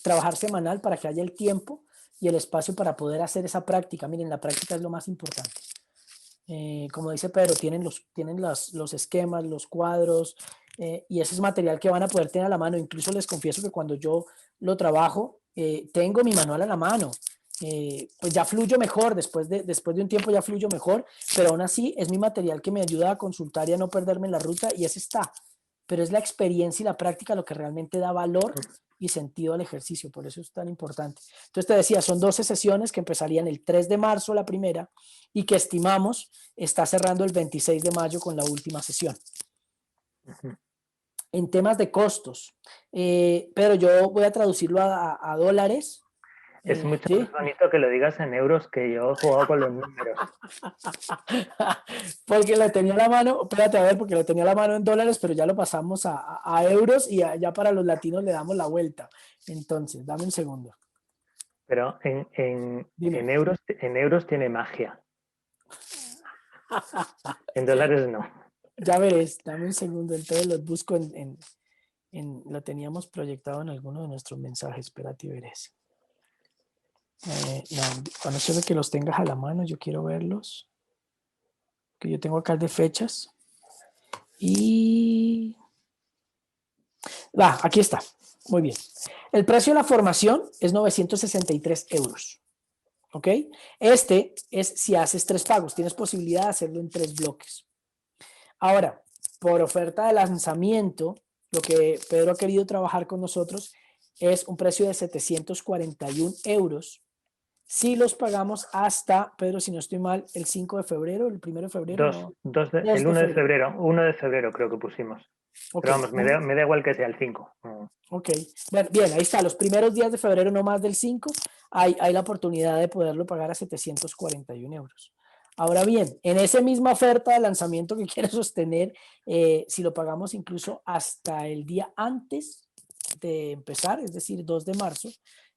trabajar semanal para que haya el tiempo y el espacio para poder hacer esa práctica. Miren, la práctica es lo más importante. Como dice Pedro, tienen los esquemas, los cuadros, y ese es material que van a poder tener a la mano. Incluso les confieso que cuando yo lo trabajo, tengo mi manual a la mano. Pues ya fluyo mejor, después de un tiempo ya fluyo mejor, pero aún así es mi material que me ayuda a consultar y a no perderme en la ruta y ese está. Pero es la experiencia y la práctica lo que realmente da valor y sentido al ejercicio, por eso es tan importante. Entonces te decía, son 12 sesiones que empezarían el 3 de marzo la primera y que estimamos está cerrando el 26 de mayo con la última sesión. En temas de costos, pero yo voy a traducirlo a dólares. Es mucho más bonito que lo digas en euros, que yo he jugado con los números. Porque lo tenía a la mano, espérate a ver, porque lo tenía a la mano en dólares, pero ya lo pasamos a euros y ya para los latinos le damos la vuelta. Entonces, dame un segundo. Pero en euros tiene magia. En dólares no. Ya verás, dame un segundo, entonces los busco lo teníamos proyectado en alguno de nuestros mensajes, espérate y verás. No, a no ser de que los tengas a la mano, yo quiero verlos. Que yo tengo acá el de fechas. Y... aquí está. Muy bien. El precio de la formación es 963 euros. ¿Ok? Este es si haces 3 pagos. Tienes posibilidad de hacerlo en 3 bloques. Ahora, por oferta de lanzamiento, lo que Pedro ha querido trabajar con nosotros es un precio de 741 euros si los pagamos hasta, Pedro, si no estoy mal, el 5 de febrero, el 1 de febrero. No, el 1 de febrero creo que pusimos. okay. Pero vamos, me da igual que sea el 5. Ok, bien, ahí está, los primeros días de febrero, no más del 5, hay la oportunidad de poderlo pagar a 741 euros. Ahora bien, en esa misma oferta de lanzamiento que quiero sostener, si lo pagamos incluso hasta el día antes de empezar, es decir, 2 de marzo,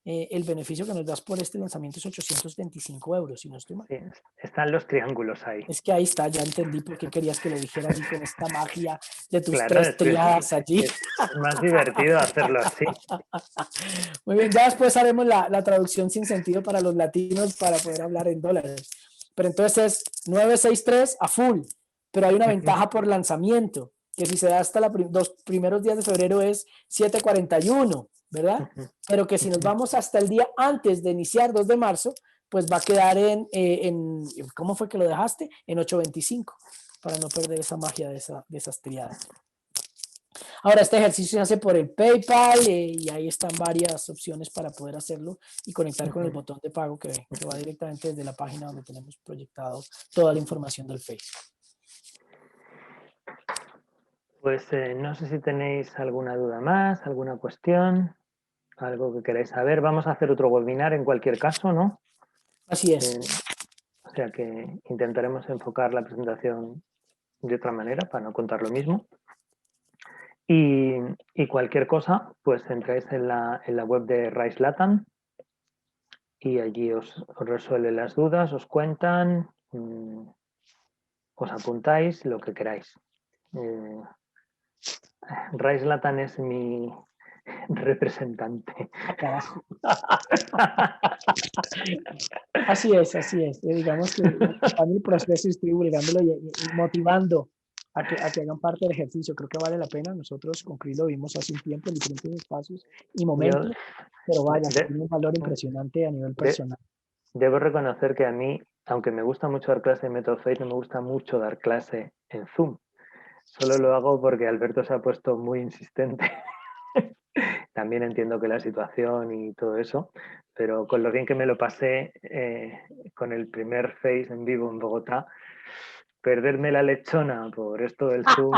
el beneficio que nos das por este lanzamiento es 825 euros, si no estoy mal. Sí, están los triángulos ahí. Es que ahí está, ya entendí por qué querías que lo dijera así con esta magia de tus Claro, 3 triadas allí. Es más divertido hacerlo así. Muy bien, ya después haremos la traducción sin sentido para los latinos para poder hablar en dólares. Pero entonces es 963 a full, pero hay una ventaja por lanzamiento, que si se da hasta los primeros días de febrero es 741, ¿verdad? Pero que si nos vamos hasta el día antes de iniciar, 2 de marzo, pues va a quedar en ¿cómo fue que lo dejaste? En 825, para no perder esa magia de esas triadas. Ahora, este ejercicio se hace por el PayPal y ahí están varias opciones para poder hacerlo y conectar con el botón de pago que va directamente desde la página donde tenemos proyectado toda la información del Facebook. Pues no sé si tenéis alguna duda más, alguna cuestión, algo que queráis saber. Vamos a hacer otro webinar en cualquier caso, ¿no? Así es. O sea que intentaremos enfocar la presentación de otra manera para no contar lo mismo. Y cualquier cosa, pues entráis en la web de Rise Latam y allí os resuelven las dudas, os cuentan, os apuntáis lo que queráis. Rise Latam es mi representante. Carajo. Así es. Digamos que en el proceso estoy divulgándolo y motivando a que hagan parte del ejercicio. Creo que vale la pena. Nosotros con Cris lo vimos hace un tiempo en diferentes espacios y momentos, pero vaya, tiene un valor impresionante a nivel personal. Debo reconocer que a mí, aunque me gusta mucho dar clase en Method Face, no me gusta mucho dar clase en Zoom. Solo lo hago porque Alberto se ha puesto muy insistente. También entiendo que la situación y todo eso, pero con lo bien que me lo pasé con el primer Face en vivo en Bogotá, perderme la lechona por esto del Zoom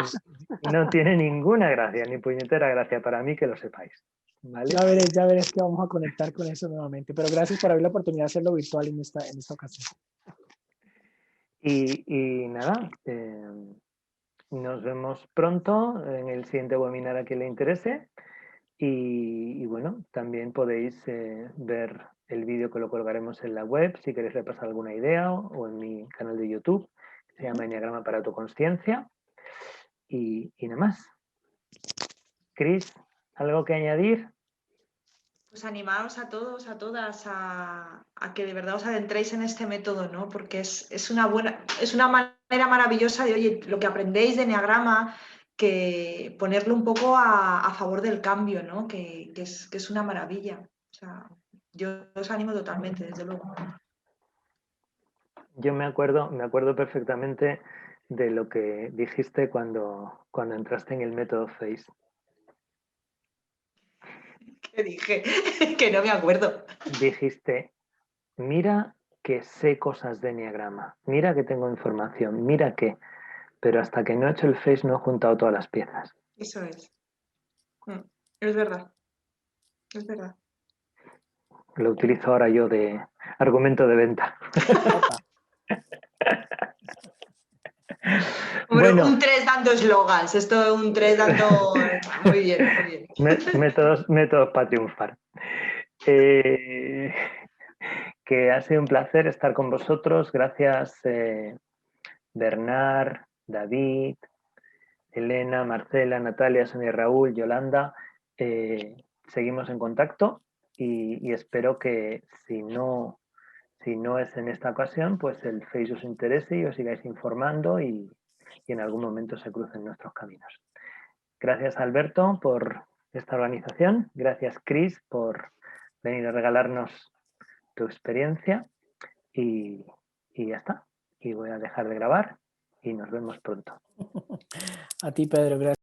no tiene ninguna gracia, ni puñetera gracia para mí, que lo sepáis. ¿Vale? Ya verás que vamos a conectar con eso nuevamente, pero gracias por haber la oportunidad de hacerlo virtual en esta ocasión. Y nada, nos vemos pronto en el siguiente webinar a quien le interese. Y bueno, también podéis ver el vídeo que lo colgaremos en la web si queréis repasar alguna idea o en mi canal de YouTube, que se llama Enneagrama para Autoconsciencia. Y nada más. Cris, ¿algo que añadir? Pues animaros a todos, a todas, a que de verdad os adentréis en este método, ¿no? Porque es una manera maravillosa de, oye, lo que aprendéis de Enneagrama, que ponerlo un poco a favor del cambio, ¿no? Que es una maravilla. O sea, yo os animo totalmente, desde luego. Yo me acuerdo perfectamente de lo que dijiste cuando entraste en el método Face. ¿Qué dije? Que no me acuerdo. Dijiste, mira que sé cosas de Enneagrama, mira que tengo información, mira que, pero hasta que no he hecho el Face no he juntado todas las piezas. Eso es. Es verdad. Es verdad. Lo utilizo ahora yo de argumento de venta. Bueno, un 3 dando eslogans. Esto es un 3 dando... Muy bien, muy bien. Métodos para triunfar. Que ha sido un placer estar con vosotros. Gracias, Bernard, David, Elena, Marcela, Natalia, Sonia, Raúl, Yolanda. Seguimos en contacto y espero que si no es en esta ocasión, pues el Face os interese y os sigáis informando y en algún momento se crucen nuestros caminos. Gracias, Alberto, por esta organización. Gracias, Cris, por venir a regalarnos tu experiencia y ya está. Y voy a dejar de grabar y nos vemos pronto. A ti, Pedro, gracias.